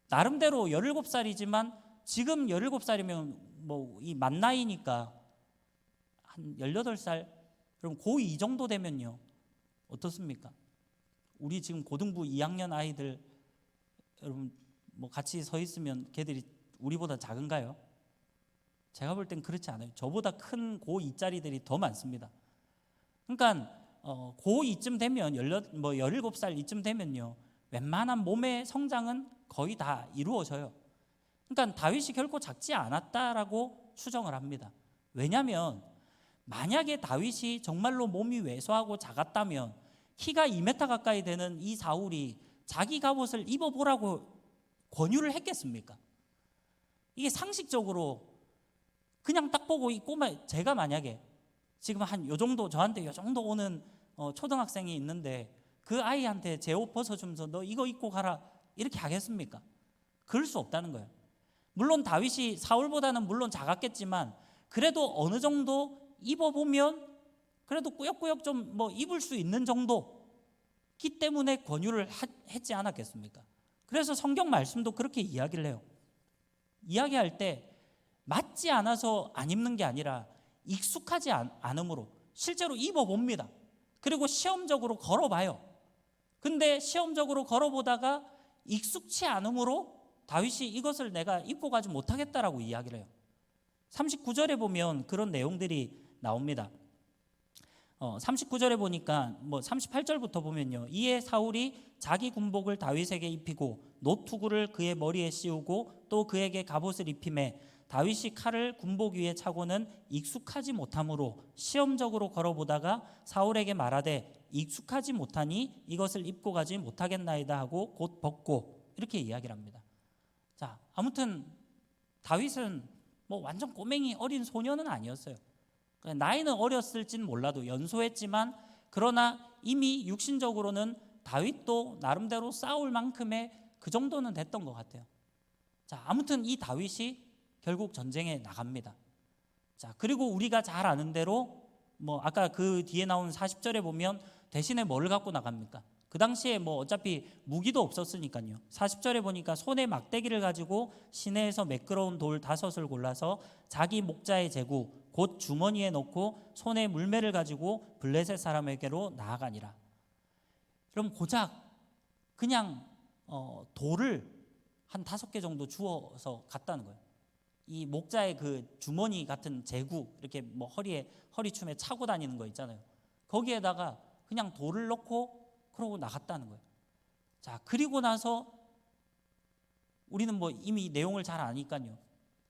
나름대로 17살이지만 지금 17살이면 뭐 이 만 나이니까 한 18살, 그럼 고2 정도 되면요 어떻습니까? 우리 지금 고등부 2학년 아이들 여러분 뭐 같이 서 있으면 걔들이 우리보다 작은가요? 제가 볼 땐 그렇지 않아요. 저보다 큰 고2짜리들이 더 많습니다. 그러니까 고2쯤 되면 17살 이쯤 되면요 웬만한 몸의 성장은 거의 다 이루어져요. 그러니까 다윗이 결코 작지 않았다라고 추정을 합니다. 왜냐하면 만약에 다윗이 정말로 몸이 왜소하고 작았다면 키가 2m 가까이 되는 이 사울이 자기 갑옷을 입어보라고 권유를 했겠습니까? 이게 상식적으로 그냥 딱 보고 이 꼬마, 제가 만약에 지금 한 요 정도, 저한테 요 정도 오는 초등학생이 있는데 그 아이한테 제 옷 벗어주면서 너 이거 입고 가라 이렇게 하겠습니까? 그럴 수 없다는 거예요. 물론 다윗이 사울보다는 물론 작았겠지만 그래도 어느 정도 입어보면 그래도 꾸역꾸역 좀 뭐 입을 수 있는 정도기 때문에 권유를 했지 않았겠습니까? 그래서 성경 말씀도 그렇게 이야기를 해요. 이야기할 때 맞지 않아서 안 입는 게 아니라 익숙하지 않음으로 실제로 입어봅니다. 그리고 시험적으로 걸어봐요. 근데 시험적으로 걸어보다가 익숙치 않음으로 다윗이 이것을 내가 입고 가지 못하겠다라고 이야기를 해요. 39절에 보면 그런 내용들이 나옵니다. 39절에 보니까 뭐 38절부터 보면요. 이에 사울이 자기 군복을 다윗에게 입히고 노투구를 그의 머리에 씌우고 또 그에게 갑옷을 입히매 다윗이 칼을 군복 위에 차고는 익숙하지 못함으로 시험적으로 걸어보다가 사울에게 말하되 익숙하지 못하니 이것을 입고 가지 못하겠나이다 하고 곧 벗고 이렇게 이야기를 합니다. 자, 아무튼 다윗은 뭐 완전 꼬맹이 어린 소년은 아니었어요. 나이는 어렸을진 몰라도 연소했지만 그러나 이미 육신적으로는 다윗도 나름대로 싸울 만큼의 그 정도는 됐던 것 같아요. 자, 아무튼 이 다윗이 결국 전쟁에 나갑니다. 자, 그리고 우리가 잘 아는 대로 뭐 아까 그 뒤에 나온 40절에 보면 대신에 뭐를 갖고 나갑니까? 그 당시에 뭐 어차피 무기도 없었으니까요. 40절에 보니까 손에 막대기를 가지고 시내에서 매끄러운 돌 5을 골라서 자기 목자의 제구 곧 주머니에 넣고 손에 물매를 가지고 블레셋 사람에게로 나아가니라. 그럼 고작 그냥 돌을 한 5개 정도 주워서 갔다는 거예요. 이 목자의 그 주머니 같은 제구 이렇게 뭐 허리춤에 차고 다니는 거 있잖아요. 거기에다가 그냥 돌을 넣고 그러고 나갔다는 거예요. 자, 그리고 나서 우리는 뭐 이미 내용을 잘 아니까요.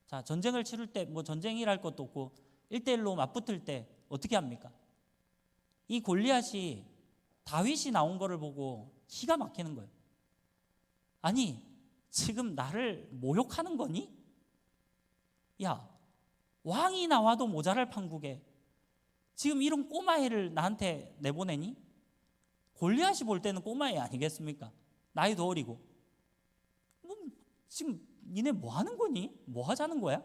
자, 전쟁을 치를 때 뭐 전쟁이랄 것도 없고 1대1로 맞붙을 때 어떻게 합니까? 이 골리앗이 다윗이 나온 거를 보고 기가 막히는 거예요. 아니, 지금 나를 모욕하는 거니? 야, 왕이 나와도 모자랄 판국에 지금 이런 꼬마애를 나한테 내보내니? 골리앗이 볼 때는 꼬마애 아니겠습니까? 나이도 어리고. 뭐 지금 니네 뭐 하는 거니? 뭐 하자는 거야?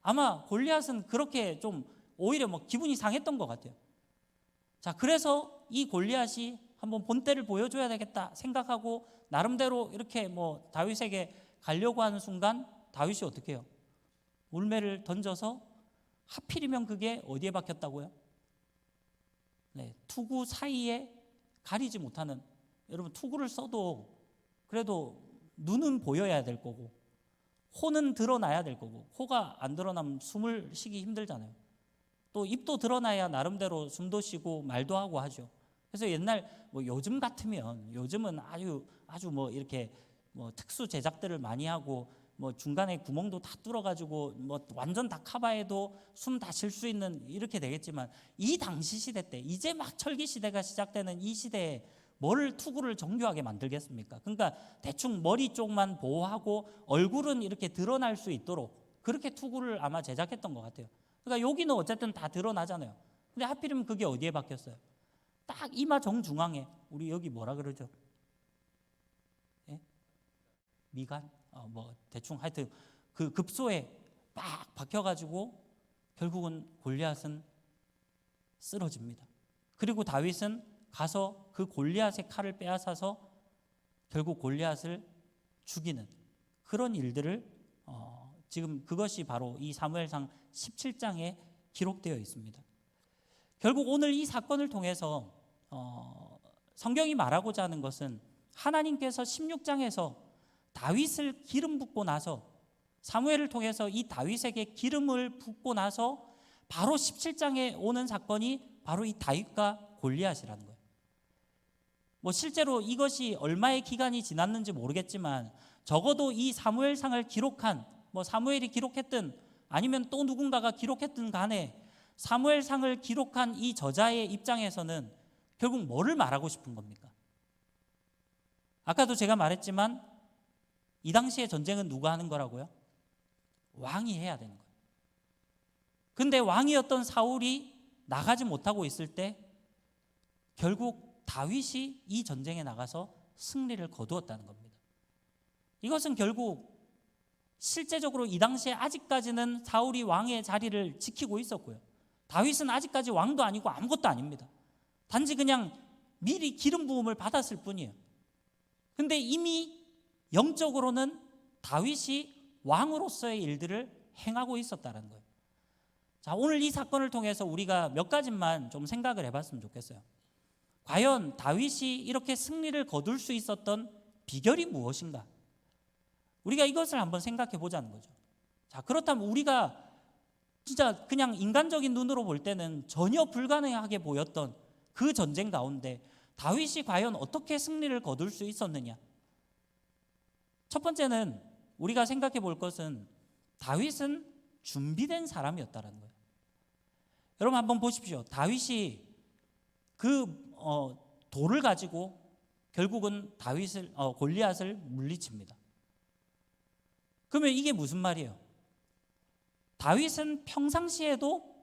아마 골리앗은 그렇게 좀 오히려 뭐 기분이 상했던 것 같아요. 자, 그래서 이 골리앗이 한번 본때를 보여줘야 되겠다 생각하고 나름대로 이렇게 뭐 다윗에게 가려고 하는 순간 다윗이 어떻게 해요? 물매를 던져서 하필이면 그게 어디에 박혔다고요? 네, 투구 사이에 가리지 못하는, 여러분 투구를 써도 그래도 눈은 보여야 될 거고 코는 드러나야 될 거고 코가 안 드러나면 숨을 쉬기 힘들잖아요. 또 입도 드러나야 나름대로 숨도 쉬고 말도 하고 하죠. 그래서 옛날 뭐 요즘 같으면 요즘은 아주 뭐 이렇게 뭐 특수 제작들을 많이 하고 뭐 중간에 구멍도 다 뚫어가지고 뭐 완전 다 커버해도 숨 다 쉴 수 있는 이렇게 되겠지만 이 당시 시대 때 이제 막 철기 시대가 시작되는 이 시대에 뭘 투구를 정교하게 만들겠습니까? 그러니까 대충 머리 쪽만 보호하고 얼굴은 이렇게 드러날 수 있도록 그렇게 투구를 아마 제작했던 것 같아요. 그러니까 여기는 어쨌든 다 드러나잖아요. 근데 하필이면 그게 어디에 박혔어요? 딱 이마 정중앙에, 우리 여기 뭐라 그러죠? 예? 미간? 뭐 대충 하여튼 그 급소에 막 박혀가지고 결국은 골리앗은 쓰러집니다. 그리고 다윗은 가서 그 골리앗의 칼을 빼앗아서 결국 골리앗을 죽이는 그런 일들을 지금 그것이 바로 이 사무엘상 17장에 기록되어 있습니다. 결국 오늘 이 사건을 통해서 성경이 말하고자 하는 것은 하나님께서 16장에서 다윗을 기름 붓고 나서 사무엘을 통해서 이 다윗에게 기름을 붓고 나서 바로 17장에 오는 사건이 바로 이 다윗과 골리앗이라는 거예요. 뭐 실제로 이것이 얼마의 기간이 지났는지 모르겠지만 적어도 이 사무엘상을 기록한 뭐 사무엘이 기록했든 아니면 또 누군가가 기록했든 간에 사무엘상을 기록한 이 저자의 입장에서는 결국 뭐를 말하고 싶은 겁니까? 아까도 제가 말했지만 이 당시의 전쟁은 누가 하는 거라고요? 왕이 해야 되는 거예요. 근데 왕이었던 사울이 나가지 못하고 있을 때 결국 다윗이 이 전쟁에 나가서 승리를 거두었다는 겁니다. 이것은 결국 실제적으로 이 당시에 아직까지는 사울이 왕의 자리를 지키고 있었고요. 다윗은 아직까지 왕도 아니고 아무것도 아닙니다. 단지 그냥 미리 기름 부음을 받았을 뿐이에요. 근데 이미 영적으로는 다윗이 왕으로서의 일들을 행하고 있었다는 거예요. 자, 오늘 이 사건을 통해서 우리가 몇 가지만 좀 생각을 해봤으면 좋겠어요. 과연 다윗이 이렇게 승리를 거둘 수 있었던 비결이 무엇인가? 우리가 이것을 한번 생각해 보자는 거죠. 자, 그렇다면 우리가 진짜 그냥 인간적인 눈으로 볼 때는 전혀 불가능하게 보였던 그 전쟁 가운데 다윗이 과연 어떻게 승리를 거둘 수 있었느냐? 첫 번째는 우리가 생각해 볼 것은 다윗은 준비된 사람이었다는 거예요. 여러분 한번 보십시오. 다윗이 그 돌을 가지고 결국은 골리앗을 물리칩니다. 그러면 이게 무슨 말이에요? 다윗은 평상시에도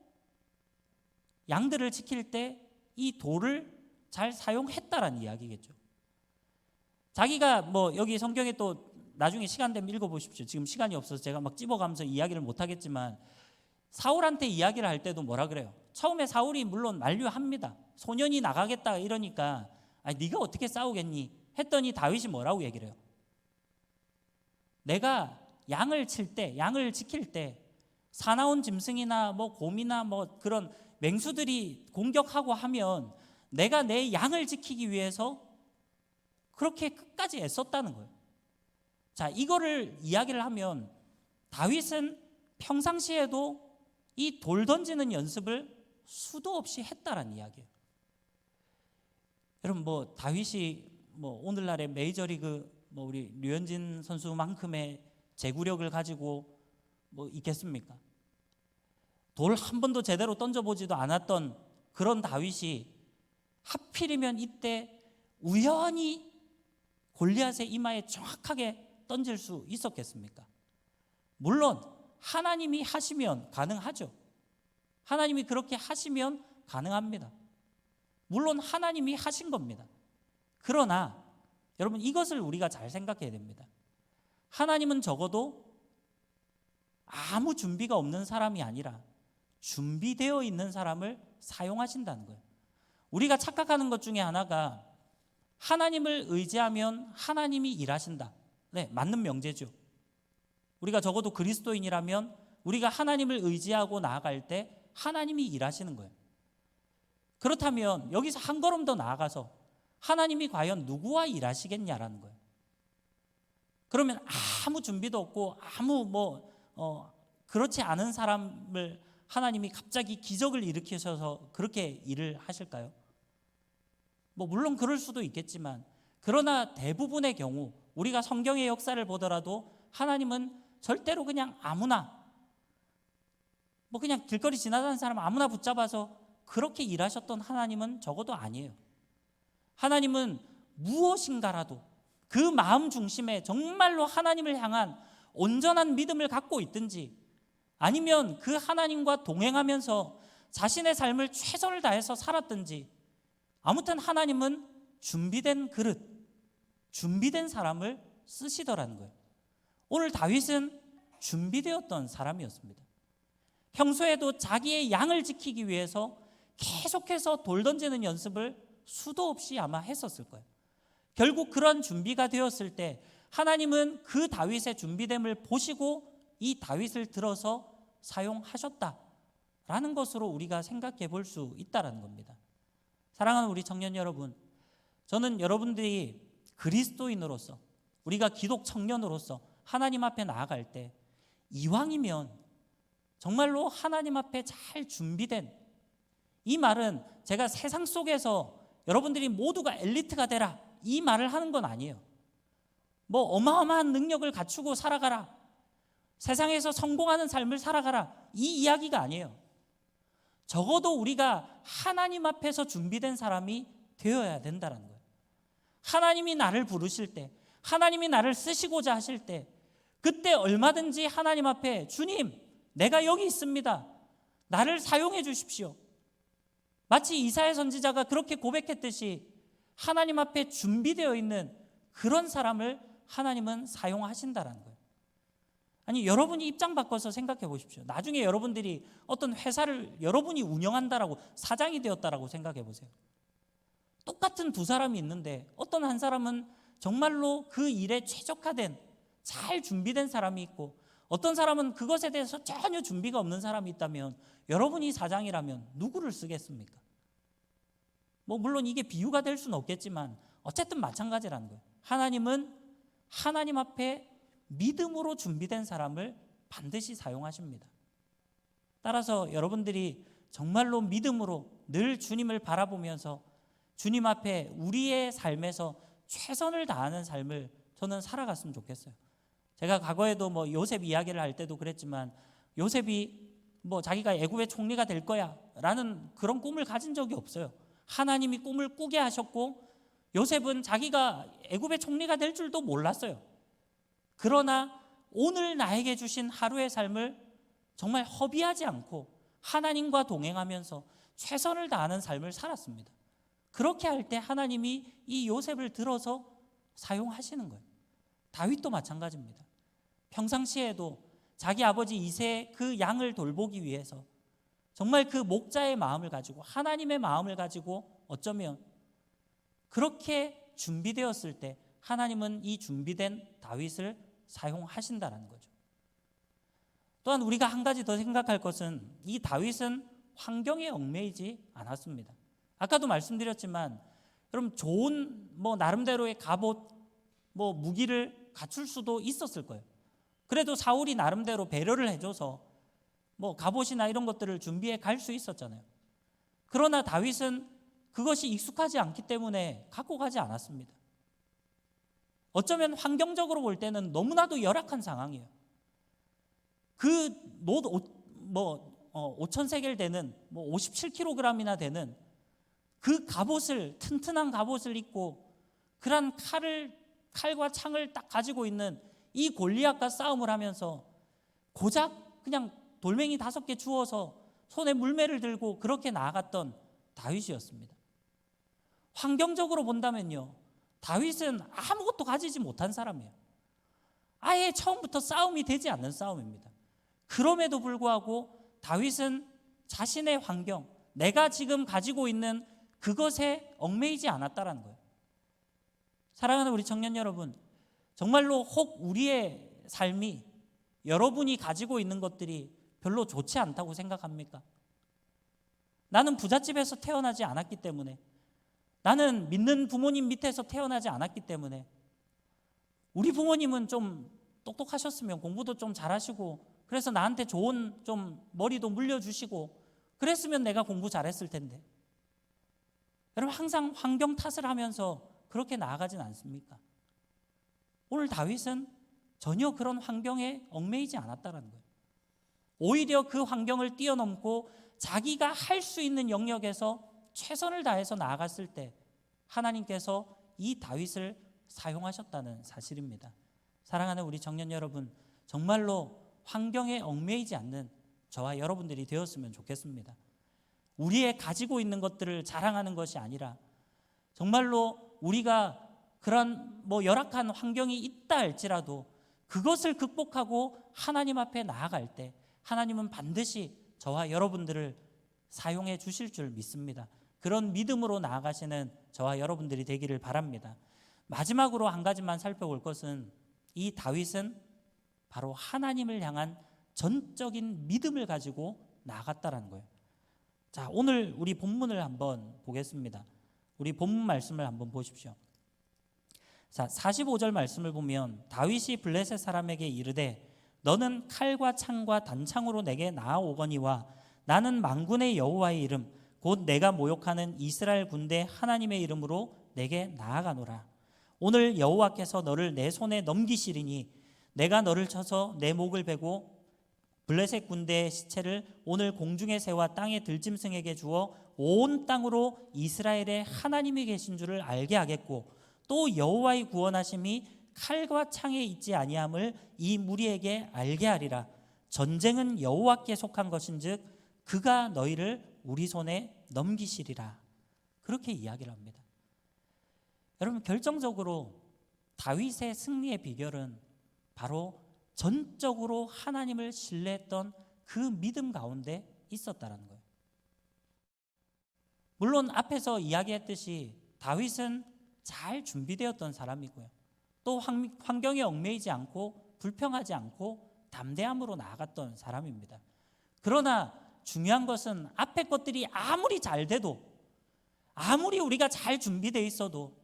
양들을 지킬 때 이 돌을 잘 사용했다라는 이야기겠죠. 자기가 뭐 여기 성경에 또 나중에 시간 되면 읽어보십시오. 지금 시간이 없어서 제가 막 찝어가면서 이야기를 못하겠지만 사울한테 이야기를 할 때도 뭐라 그래요? 처음에 사울이 물론 만류합니다. 소년이 나가겠다 이러니까 네가 어떻게 싸우겠니? 했더니 다윗이 뭐라고 얘기를 해요? 내가 양을 지킬 때 사나운 짐승이나 뭐 곰이나 뭐 그런 맹수들이 공격하고 하면 내가 내 양을 지키기 위해서 그렇게 끝까지 애썼다는 거예요. 자, 이거를 이야기를 하면 다윗은 평상시에도 이 돌 던지는 연습을 수도 없이 했다라는 이야기예요. 여러분 뭐 다윗이 뭐 오늘날의 메이저리그 뭐 우리 류현진 선수만큼의 제구력을 가지고 뭐 있겠습니까? 돌 한 번도 제대로 던져보지도 않았던 그런 다윗이 하필이면 이때 우연히 골리앗의 이마에 정확하게 던질 수 있었겠습니까? 물론 하나님이 하시면 가능하죠. 하나님이 그렇게 하시면 가능합니다. 물론 하나님이 하신 겁니다. 그러나 여러분 이것을 우리가 잘 생각해야 됩니다. 하나님은 적어도 아무 준비가 없는 사람이 아니라 준비되어 있는 사람을 사용하신다는 거예요. 우리가 착각하는 것 중에 하나가 하나님을 의지하면 하나님이 일하신다. 네, 맞는 명제죠. 우리가 적어도 그리스도인이라면 우리가 하나님을 의지하고 나아갈 때 하나님이 일하시는 거예요. 그렇다면 여기서 한 걸음 더 나아가서 하나님이 과연 누구와 일하시겠냐라는 거예요. 그러면 아무 준비도 없고 아무 그렇지 않은 사람을 하나님이 갑자기 기적을 일으키셔서 그렇게 일을 하실까요? 뭐 물론 그럴 수도 있겠지만 그러나 대부분의 경우 우리가 성경의 역사를 보더라도 하나님은 절대로 그냥 아무나 뭐 그냥 길거리 지나가는 사람 아무나 붙잡아서 그렇게 일하셨던 하나님은 적어도 아니에요. 하나님은 무엇인가라도 그 마음 중심에 정말로 하나님을 향한 온전한 믿음을 갖고 있든지 아니면 그 하나님과 동행하면서 자신의 삶을 최선을 다해서 살았든지 아무튼 하나님은 준비된 그릇, 준비된 사람을 쓰시더라는 거예요. 오늘 다윗은 준비되었던 사람이었습니다. 평소에도 자기의 양을 지키기 위해서 계속해서 돌 던지는 연습을 수도 없이 아마 했었을 거예요. 결국 그런 준비가 되었을 때 하나님은 그 다윗의 준비됨을 보시고 이 다윗을 들어서 사용하셨다라는 것으로 우리가 생각해 볼 수 있다는 겁니다. 사랑하는 우리 청년 여러분, 저는 여러분들이 그리스도인으로서, 우리가 기독 청년으로서 하나님 앞에 나아갈 때 이왕이면 정말로 하나님 앞에 잘 준비된, 이 말은 제가 세상 속에서 여러분들이 모두가 엘리트가 되라 이 말을 하는 건 아니에요. 뭐 어마어마한 능력을 갖추고 살아가라, 세상에서 성공하는 삶을 살아가라, 이 이야기가 아니에요. 적어도 우리가 하나님 앞에서 준비된 사람이 되어야 된다는 거예요. 하나님이 나를 부르실 때, 하나님이 나를 쓰시고자 하실 때, 그때 얼마든지 하나님 앞에 주님, 내가 여기 있습니다, 나를 사용해 주십시오, 마치 이사야 선지자가 그렇게 고백했듯이 하나님 앞에 준비되어 있는 그런 사람을 하나님은 사용하신다는 거예요. 아니, 여러분이 입장 바꿔서 생각해 보십시오. 나중에 여러분들이 어떤 회사를 여러분이 운영한다라고, 사장이 되었다라고 생각해 보세요. 똑같은 두 사람이 있는데 어떤 한 사람은 정말로 그 일에 최적화된, 잘 준비된 사람이 있고, 어떤 사람은 그것에 대해서 전혀 준비가 없는 사람이 있다면 여러분이 사장이라면 누구를 쓰겠습니까? 뭐 물론 이게 비유가 될 수는 없겠지만 어쨌든 마찬가지라는 거예요. 하나님은 하나님 앞에 믿음으로 준비된 사람을 반드시 사용하십니다. 따라서 여러분들이 정말로 믿음으로 늘 주님을 바라보면서 주님 앞에 우리의 삶에서 최선을 다하는 삶을 저는 살아갔으면 좋겠어요. 제가 과거에도 뭐 요셉 이야기를 할 때도 그랬지만, 요셉이 뭐 자기가 애굽의 총리가 될 거야 라는 그런 꿈을 가진 적이 없어요. 하나님이 꿈을 꾸게 하셨고, 요셉은 자기가 애굽의 총리가 될 줄도 몰랐어요. 그러나 오늘 나에게 주신 하루의 삶을 정말 허비하지 않고 하나님과 동행하면서 최선을 다하는 삶을 살았습니다. 그렇게 할 때 하나님이 이 요셉을 들어서 사용하시는 거예요. 다윗도 마찬가지입니다. 평상시에도 자기 아버지 이새의 그 양을 돌보기 위해서 정말 그 목자의 마음을 가지고, 하나님의 마음을 가지고 어쩌면 그렇게 준비되었을 때 하나님은 이 준비된 다윗을 사용하신다는 거죠. 또한 우리가 한 가지 더 생각할 것은, 이 다윗은 환경에 얽매이지 않았습니다. 아까도 말씀드렸지만 여러분, 좋은 뭐 나름대로의 갑옷, 뭐 무기를 갖출 수도 있었을 거예요. 그래도 사울이 나름대로 배려를 해줘서 뭐 갑옷이나 이런 것들을 준비해 갈 수 있었잖아요. 그러나 다윗은 그것이 익숙하지 않기 때문에 갖고 가지 않았습니다. 어쩌면 환경적으로 볼 때는 너무나도 열악한 상황이에요. 그 5,000세겔 되는 뭐 57kg이나 되는 그 갑옷을, 튼튼한 갑옷을 입고 그런 칼과 창을 딱 가지고 있는 이 골리앗과 싸움을 하면서 고작 그냥 돌멩이 5개 주워서 손에 물매를 들고 그렇게 나아갔던 다윗이었습니다. 환경적으로 본다면요, 다윗은 아무것도 가지지 못한 사람이에요. 아예 처음부터 싸움이 되지 않는 싸움입니다. 그럼에도 불구하고 다윗은 자신의 환경, 내가 지금 가지고 있는 그것에 얽매이지 않았다는 거예요. 사랑하는 우리 청년 여러분, 정말로 혹 우리의 삶이, 여러분이 가지고 있는 것들이 별로 좋지 않다고 생각합니까? 나는 부잣집에서 태어나지 않았기 때문에, 나는 믿는 부모님 밑에서 태어나지 않았기 때문에, 우리 부모님은 좀 똑똑하셨으면 공부도 좀 잘하시고 그래서 나한테 좋은 좀 머리도 물려주시고 그랬으면 내가 공부 잘했을 텐데. 여러분, 항상 환경 탓을 하면서 그렇게 나아가진 않습니까? 오늘 다윗은 전혀 그런 환경에 얽매이지 않았다는 거예요. 오히려 그 환경을 뛰어넘고 자기가 할 수 있는 영역에서 최선을 다해서 나아갔을 때 하나님께서 이 다윗을 사용하셨다는 사실입니다. 사랑하는 우리 청년 여러분, 정말로 환경에 얽매이지 않는 저와 여러분들이 되었으면 좋겠습니다. 우리의 가지고 있는 것들을 자랑하는 것이 아니라 정말로 우리가 그런 열악한 환경이 있다 할지라도 그것을 극복하고 하나님 앞에 나아갈 때 하나님은 반드시 저와 여러분들을 사용해 주실 줄 믿습니다. 그런 믿음으로 나아가시는 저와 여러분들이 되기를 바랍니다. 마지막으로 한 가지만 살펴볼 것은 이 다윗은 바로 하나님을 향한 전적인 믿음을 가지고 나아갔다라는 거예요. 자, 오늘 우리 본문을 한번 보겠습니다. 우리 본문 말씀을 한번 보십시오. 자, 45절 말씀을 보면 다윗이 블레셋 사람에게 이르되 너는 칼과 창과 단창으로 내게 나아오거니와 나는 만군의 여호와의 이름 곧 내가 모욕하는 이스라엘 군대 하나님의 이름으로 내게 나아가노라. 오늘 여호와께서 너를 내 손에 넘기시리니 내가 너를 쳐서 내 목을 베고 블레셋 군대의 시체를 오늘 공중의 새와 땅의 들짐승에게 주어 온 땅으로 이스라엘의 하나님이 계신 줄을 알게 하겠고 또 여호와의 구원하심이 칼과 창에 있지 아니함을 이 무리에게 알게 하리라. 전쟁은 여호와께 속한 것인즉 그가 너희를 우리 손에 넘기시리라. 그렇게 이야기를 합니다. 여러분, 결정적으로 다윗의 승리의 비결은 바로 전적으로 하나님을 신뢰했던 그 믿음 가운데 있었다라는 거예요. 물론 앞에서 이야기했듯이 다윗은 잘 준비되었던 사람이고요. 또 환경에 얽매이지 않고 불평하지 않고 담대함으로 나아갔던 사람입니다. 그러나 중요한 것은 앞에 것들이 아무리 잘 돼도 아무리 우리가 잘 준비되어 있어도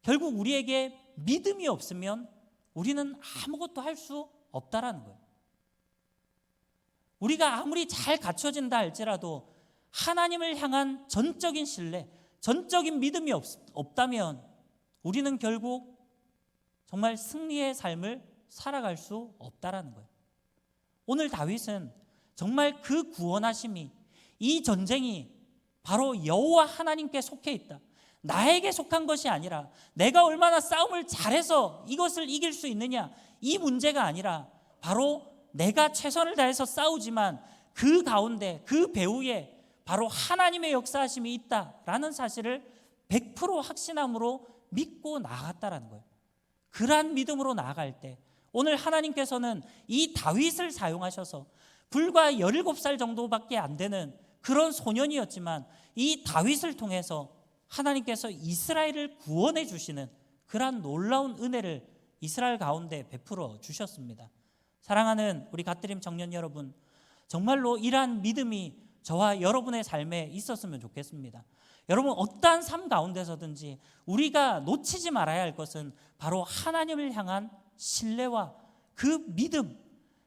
결국 우리에게 믿음이 없으면 우리는 아무것도 할 수 없다라는 거예요. 우리가 아무리 잘 갖춰진다 할지라도 하나님을 향한 전적인 신뢰, 전적인 믿음이 없다면 우리는 결국 정말 승리의 삶을 살아갈 수 없다라는 거예요. 오늘 다윗은 정말 그 구원하심이, 이 전쟁이 바로 여호와 하나님께 속해 있다, 나에게 속한 것이 아니라 내가 얼마나 싸움을 잘해서 이것을 이길 수 있느냐, 이 문제가 아니라 바로 내가 최선을 다해서 싸우지만 그 가운데 그 배후에 바로 하나님의 역사하심이 있다라는 사실을 100% 확신함으로 믿고 나아갔다라는 거예요. 그러한 믿음으로 나아갈 때 오늘 하나님께서는 이 다윗을 사용하셔서 불과 17살 정도밖에 안 되는 그런 소년이었지만 이 다윗을 통해서 하나님께서 이스라엘을 구원해 주시는 그러한 놀라운 은혜를 이스라엘 가운데 베풀어 주셨습니다. 사랑하는 우리 갓드림 청년 여러분, 정말로 이러한 믿음이 저와 여러분의 삶에 있었으면 좋겠습니다. 여러분, 어떠한 삶 가운데서든지 우리가 놓치지 말아야 할 것은 바로 하나님을 향한 신뢰와 그 믿음,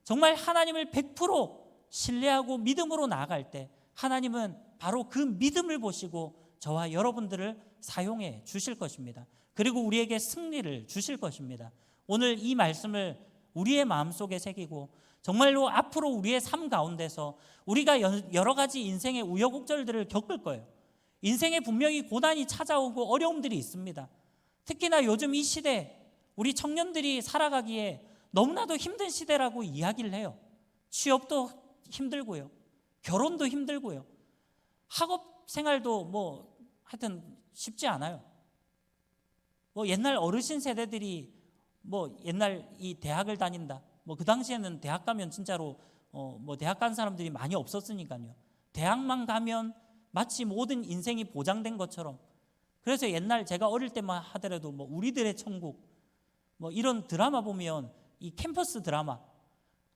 정말 하나님을 100% 신뢰하고 믿음으로 나아갈 때 하나님은 바로 그 믿음을 보시고 저와 여러분들을 사용해 주실 것입니다. 그리고 우리에게 승리를 주실 것입니다. 오늘 이 말씀을 우리의 마음속에 새기고 정말로 앞으로 우리의 삶 가운데서 우리가 여러 가지 인생의 우여곡절들을 겪을 거예요. 인생에 분명히 고난이 찾아오고 어려움들이 있습니다. 특히나 요즘 이 시대 우리 청년들이 살아가기에 너무나도 힘든 시대라고 이야기를 해요. 취업도 힘들고요, 결혼도 힘들고요, 학업 생활도 뭐 하여튼 쉽지 않아요. 뭐 옛날 어르신 세대들이 뭐 옛날 이 대학을 다닌다, 뭐 그 당시에는 대학 가면 진짜로 뭐 대학 간 사람들이 많이 없었으니까요. 대학만 가면 마치 모든 인생이 보장된 것처럼, 그래서 옛날 제가 어릴 때만 하더라도 뭐 우리들의 천국 뭐 이런 드라마 보면, 이 캠퍼스 드라마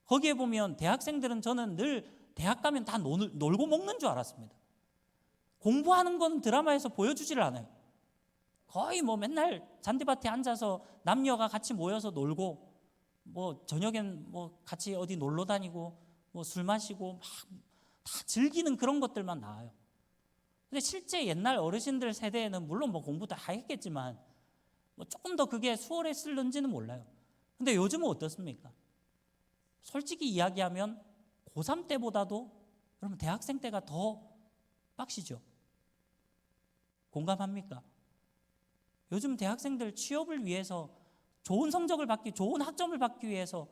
거기에 보면 대학생들은 저는 늘 대학 가면 다 놀고 먹는 줄 알았습니다. 공부하는 건 드라마에서 보여주지를 않아요. 거의 뭐 맨날 잔디밭에 앉아서 남녀가 같이 모여서 놀고, 뭐 저녁엔 뭐 같이 어디 놀러 다니고 뭐 술 마시고 막 다 즐기는 그런 것들만 나와요. 근데 실제 옛날 어르신들 세대에는 물론 뭐 공부도 다 했겠지만 뭐 조금 더 그게 수월했을는지는 몰라요. 근데 요즘은 어떻습니까? 솔직히 이야기하면 고3 때보다도 여러분 대학생 때가 더 빡시죠. 공감합니까? 요즘 대학생들 취업을 위해서, 좋은 성적을 받기, 좋은 학점을 받기 위해서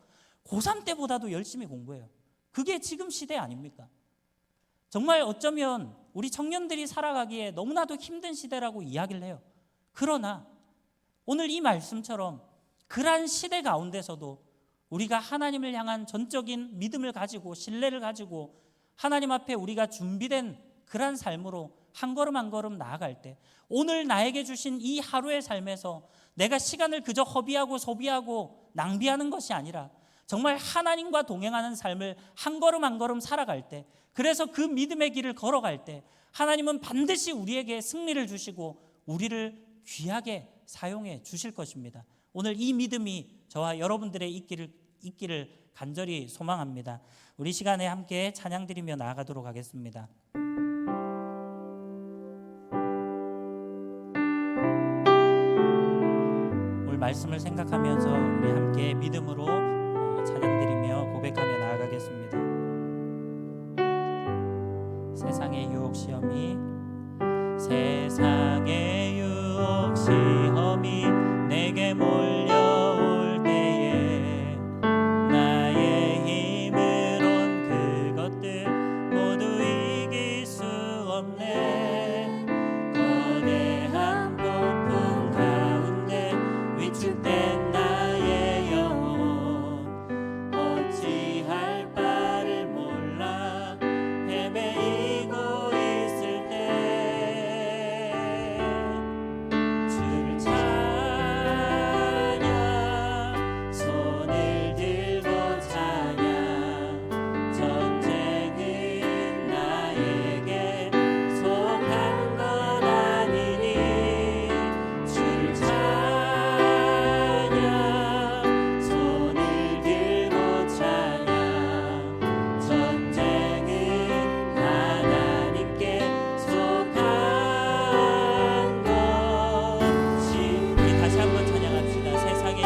고3 때보다도 열심히 공부해요. 그게 지금 시대 아닙니까? 정말 어쩌면 우리 청년들이 살아가기에 너무나도 힘든 시대라고 이야기를 해요. 그러나 오늘 이 말씀처럼 그러한 시대 가운데서도 우리가 하나님을 향한 전적인 믿음을 가지고 신뢰를 가지고 하나님 앞에 우리가 준비된 그러한 삶으로 한 걸음 한 걸음 나아갈 때, 오늘 나에게 주신 이 하루의 삶에서 내가 시간을 그저 허비하고 소비하고 낭비하는 것이 아니라 정말 하나님과 동행하는 삶을 한 걸음 한 걸음 살아갈 때, 그래서 그 믿음의 길을 걸어갈 때 하나님은 반드시 우리에게 승리를 주시고 우리를 귀하게 사용해 주실 것입니다. 오늘 이 믿음이 저와 여러분들의 있기를 간절히 소망합니다. 우리 시간에 함께 찬양 드리며 나아가도록 하겠습니다. 오늘 말씀을 생각하면서 우리 함께 믿음으로 찬양 드리며 고백하며 나아가겠습니다. 세상의 유혹 시험이 내게 몰려올 때에 나의 힘으론 그것들 모두 이길 수 없네. 거대한 폭풍 가운데 위축된 나의 영혼 어찌할 바를 몰라 헤매이고 있을 때 주를 찬양, 손을 들고 찬양. 전쟁은 나에게 속한 것 아니니. 주를 찬양, 손을 들고 찬양. 전쟁은 하나님께 속한 것이. 우리 다시 한번 찬양합시다. 세상의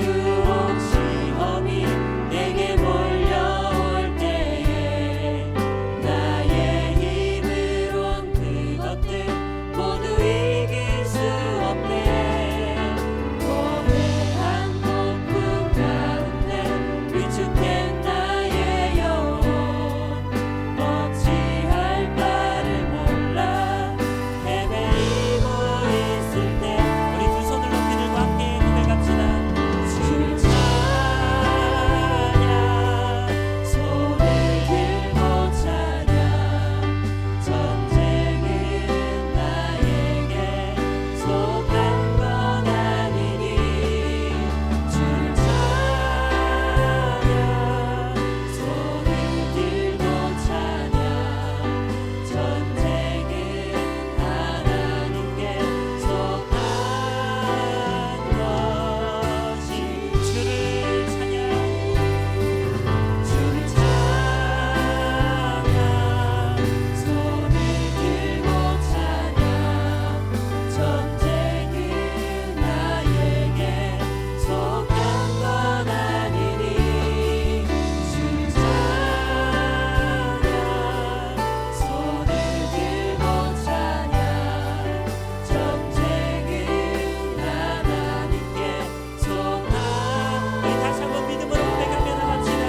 유혹 시험이 내게 몰려올 때에 나의 힘으론 그것들 모두 이길 수 없네. 거대한 폭풍 가운데 위축된 나의 영혼 어찌할 바를 몰라 헤매이고 있을 때 우리 두 손을 높이 들고 함께 고백합시다. 주를 찬양, 손을 들고 찬양. 전쟁은 나에게 속한 것 아니니. 주를 찬양, 손을 들고 찬양. 전쟁은 하나님께 속한 것이. 주를 찬양, 주를 찬양, 손을 들고 찬양. 전쟁은 나에게 속한 것 아니니. 주를 찬양, 손을 들고 찬양. 전쟁은 하나님께 속한. 우리 다시 한번 믿음으로 고백하며 나갑시다.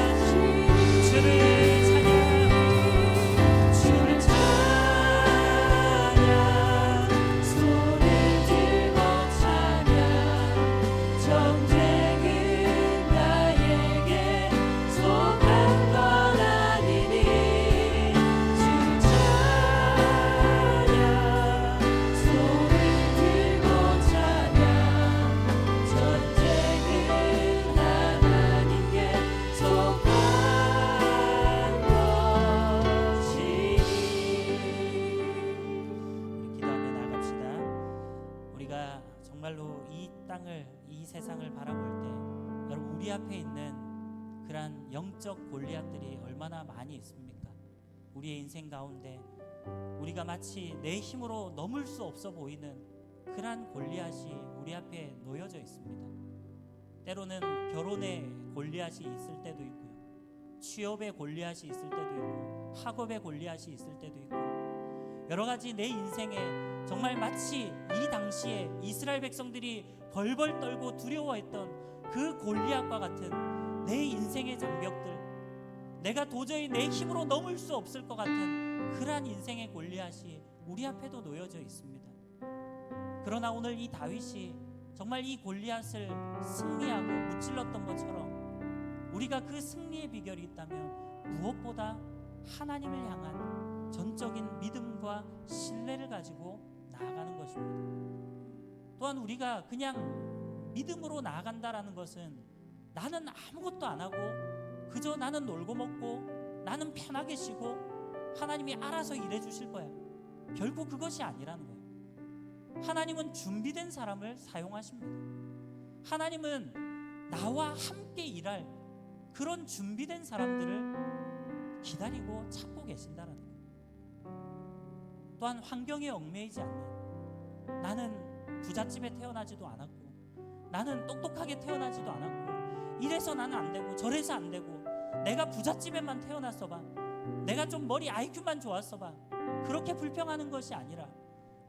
주를 찬양, 주를 찬양, 손을 들고 찬양. 전쟁은 나에게 속한 것 아니니. 주를 찬양, 손을 들고 찬양. 전쟁은 하나님께 속한 것이니. 우리 기도하며 나갑시다. 우리가 정말로 이 땅을, 이 세상을 바라볼 때 여러분, 우리 앞에 있는 그러한 영적 골리앗들이 얼마나 많이 있습니까? 우리의 인생 가운데 우리가 마치 내 힘으로 넘을 수 없어 보이는 그러한 골리앗이 우리 앞에 놓여져 있습니다. 때로는 결혼의 골리앗이 있을 때도 있고요, 취업의 골리앗이 있을 때도 있고, 학업의 골리앗이 있을 때도 있고, 여러 가지 내 인생에 정말 마치 이 당시에 이스라엘 백성들이 벌벌 떨고 두려워했던 그 골리앗과 같은 내 인생의 장벽들, 내가 도저히 내 힘으로 넘을 수 없을 것 같은 그러한 인생의 골리앗이 우리 앞에도 놓여져 있습니다. 그러나 오늘 이 다윗이 정말 이 골리앗을 승리하고 무찔렀던 것처럼 우리가 그 승리의 비결이 있다면 무엇보다 하나님을 향한 전적인 믿음과 신뢰를 가지고 나아가는 것입니다. 또한 우리가 그냥 믿음으로 나아간다라는 것은 나는 아무것도 안 하고 그저 나는 놀고 먹고 나는 편하게 쉬고 하나님이 알아서 일해 주실 거야. 결국 그것이 아니라는 거예요. 하나님은 준비된 사람을 사용하십니다. 하나님은 나와 함께 일할 그런 준비된 사람들을 기다리고 찾고 계신다는 거예요. 또한 환경에 얽매이지 않는, 나는 부잣집에 태어나지도 않았고 나는 똑똑하게 태어나지도 않았고 이래서 나는 안 되고 저래서 안 되고 내가 부잣집에만 태어났어 봐, 내가 좀 머리 IQ만 좋았어 봐, 그렇게 불평하는 것이 아니라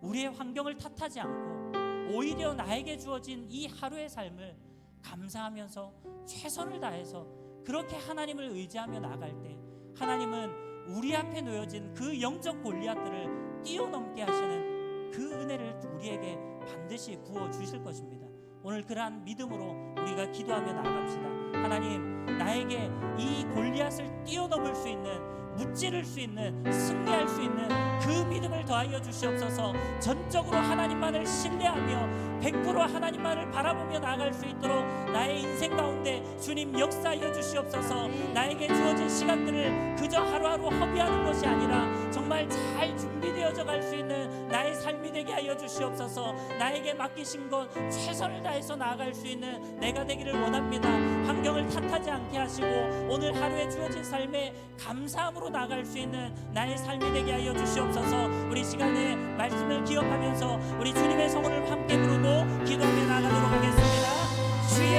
우리의 환경을 탓하지 않고 오히려 나에게 주어진 이 하루의 삶을 감사하면서 최선을 다해서 그렇게 하나님을 의지하며 나아갈 때 하나님은 우리 앞에 놓여진 그 영적 골리앗들을 뛰어넘게 하시는 그 은혜를 우리에게 반드시 부어주실 것입니다. 오늘 그러한 믿음으로 우리가 기도하며 나아갑시다. 하나님, 나에게 이 골리앗을 뛰어넘을 수 있는, 무찌를 수 있는, 승리할 수 있는 그 믿음을 더하여 주시옵소서. 전적으로 하나님만을 신뢰하며 100% 하나님만을 바라보며 나아갈 수 있도록 나의 인생 가운데 주님 역사하여 주시옵소서. 나에게 주어진 시간들을 그저 하루하루 허비하는 것이 아니라 정말 잘 준비되어져 갈 수 있는 나의 삶이 되게 하여 주시옵소서. 나에게 맡기신 것 최선을 다해서 나아갈 수 있는 내가 되기를 원합니다. 환경을 탓하지 않게 하시고 오늘 하루에 주어진 삶에 감사함으로 나아갈 수 있는 나의 삶이 되게 하여 주시옵소서. 우리 시간에 말씀을 기억하면서 우리 주님의 성원을 함께 부르고 기도하며 나아가도록 하겠습니다. 주여,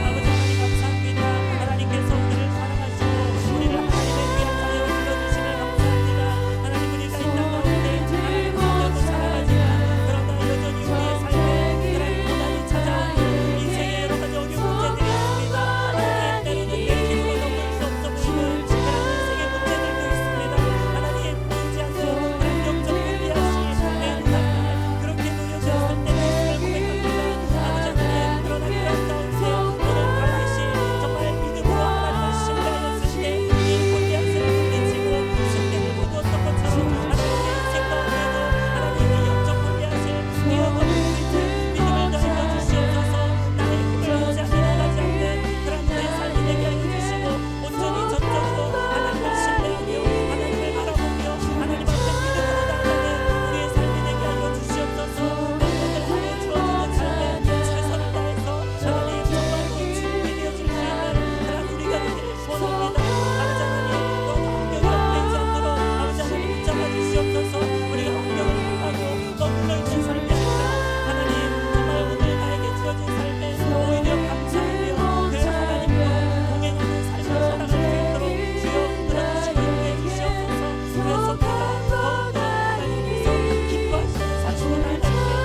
아버지 하나님 감사합니다. 하나님께서 우리를 사랑하시고 우리를 하나님의 귀한 자녀로 불러주심을 감사합니다. 하나님, 우리가 이 땅 가운데 하나님을 믿고 살아가지만 그러나 여전히 우리의 삶에 그런 고난이 찾아오고 인생의 여러 가지 어려운 문제들이 있습니다. 하나님, 때로는 내 힘으로 넘을 수 없어 보이는 그런 인생의 문제들도 있습니다. 하나님, 보이지 않는 그런 영적 골리앗이 내 눈앞에 그렇게 놓여져 있을 때는 고백합니다. 아버지 하나님, 그러나 그런 가운데 오늘 다윗이 정말 믿음으로 하나님을 신뢰하였을 때 이 골리앗을 물리치고 승리를 거두었던 것처럼 하나님의 인생 가운데도 하나님의 영적 골리앗을 뛰어넘을 수 있는 믿음을 더하여 주시옵소서. 나의 힘을 의지하며 나가지 않는 그런 내 삶이 되게 하여 주시고 온전히 전적으로 하나님을 신뢰하며 하나님을 바라보며 하나님 앞에 믿음으로 나아가는 우리의 삶이 되게 하여 주시옵소서. 오늘 하루에 주어지는 삶에 최선을 다해서 하나님 정말로 준비되어질 수 있는 그런 우리가 되기를 소원합니다. 아버지 하나님, 또 환경이 얽매이지 않도록 아버지 하나님 붙잡아 주시옵소서. 우리가 환경을 탓하고 또 물러있는 삶이 아니라 하나님 정말 오늘 나에게 주어진 삶에 오히려 감사하며 그 하나님과 동행하는 삶을 살아갈 수 있도록 주여 끌어주시고 인도해 주시옵소서. 그래서 우리가 더욱더 하나님께서 기뻐하시는 삶으로 나아갈 수 있는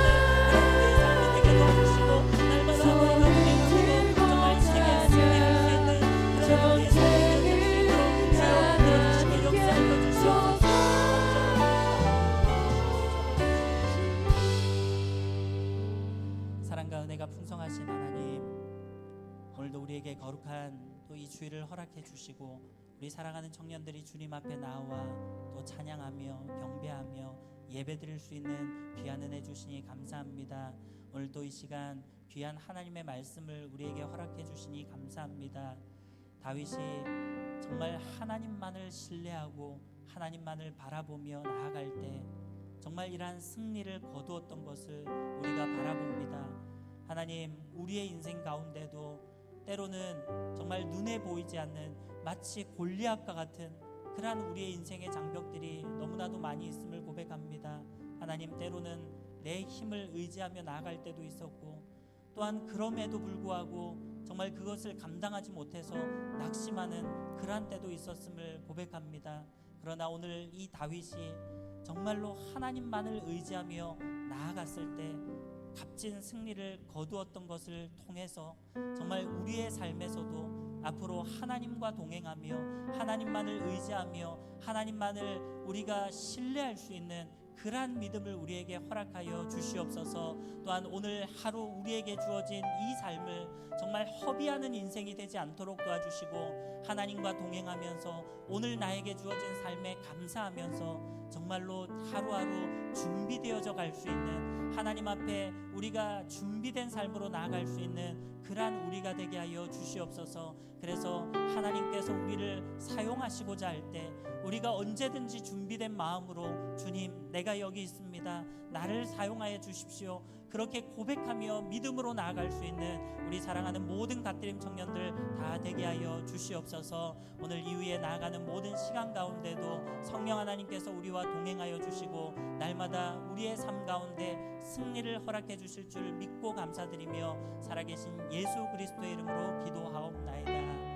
그런 우리의 삶이 되게 도와주시고 날마다 우리가 동행하고 정말 인생에 승리할 수 있는 그런 우리의 삶이 되어질 수 있도록 주여 끌어주시고 역사하여 주시옵소서. 사랑과 은혜가 풍성하신 하나님, 오늘도 우리에게 거룩한 또 이 주일을 허락해 주시고 우리 사랑하는 청년들이 주님 앞에 나와 또 찬양하며 경배하며 예배드릴 수 있는 귀한 은혜 주시니 감사합니다. 오늘도 이 시간 귀한 하나님의 말씀을 우리에게 허락해 주시니 감사합니다. 다윗이 정말 하나님만을 신뢰하고 하나님만을 바라보며 나아갈 때 정말 이러한 승리를 거두었던 것을 우리가 바라봅니다. 하나님, 우리의 인생 가운데도 때로는 정말 눈에 보이지 않는 마치 골리앗과 같은 그러한 우리의 인생의 장벽들이 너무나도 많이 있음을 고백합니다. 하나님, 때로는 내 힘을 의지하며 나아갈 때도 있었고 또한 그럼에도 불구하고 정말 그것을 감당하지 못해서 낙심하는 그러한 때도 있었음을 고백합니다. 그러나 오늘 이 다윗이 정말로 하나님만을 의지하며 나아갔을 때 값진 승리를 거두었던 것을 통해서 정말 우리의 삶에서도 앞으로 하나님과 동행하며 하나님만을 의지하며 하나님만을 우리가 신뢰할 수 있는 그러한 믿음을 우리에게 허락하여 주시옵소서. 또한 오늘 하루 우리에게 주어진 이 삶을 정말 허비하는 인생이 되지 않도록 도와주시고, 하나님과 동행하면서 오늘 나에게 주어진 삶에 감사하면서 정말로 하루하루 준비되어져 갈 수 있는, 하나님 앞에 우리가 준비된 삶으로 나아갈 수 있는 그러한 우리가 되게 하여 주시옵소서. 그래서 하나님께서 우리를 사용하시고자 할 때 우리가 언제든지 준비된 마음으로, 주님 내가 여기 있습니다, 나를 사용하여 주십시오, 그렇게 고백하며 믿음으로 나아갈 수 있는 우리 사랑하는 모든 갓드림 청년들 다 되게 하여 주시옵소서. 오늘 이후에 나아가는 모든 시간 가운데도 성령 하나님께서 우리와 동행하여 주시고 날마다 우리의 삶 가운데 승리를 허락해 주실 줄 믿고 감사드리며 살아계신 예수 그리스도의 이름으로 기도하옵나이다.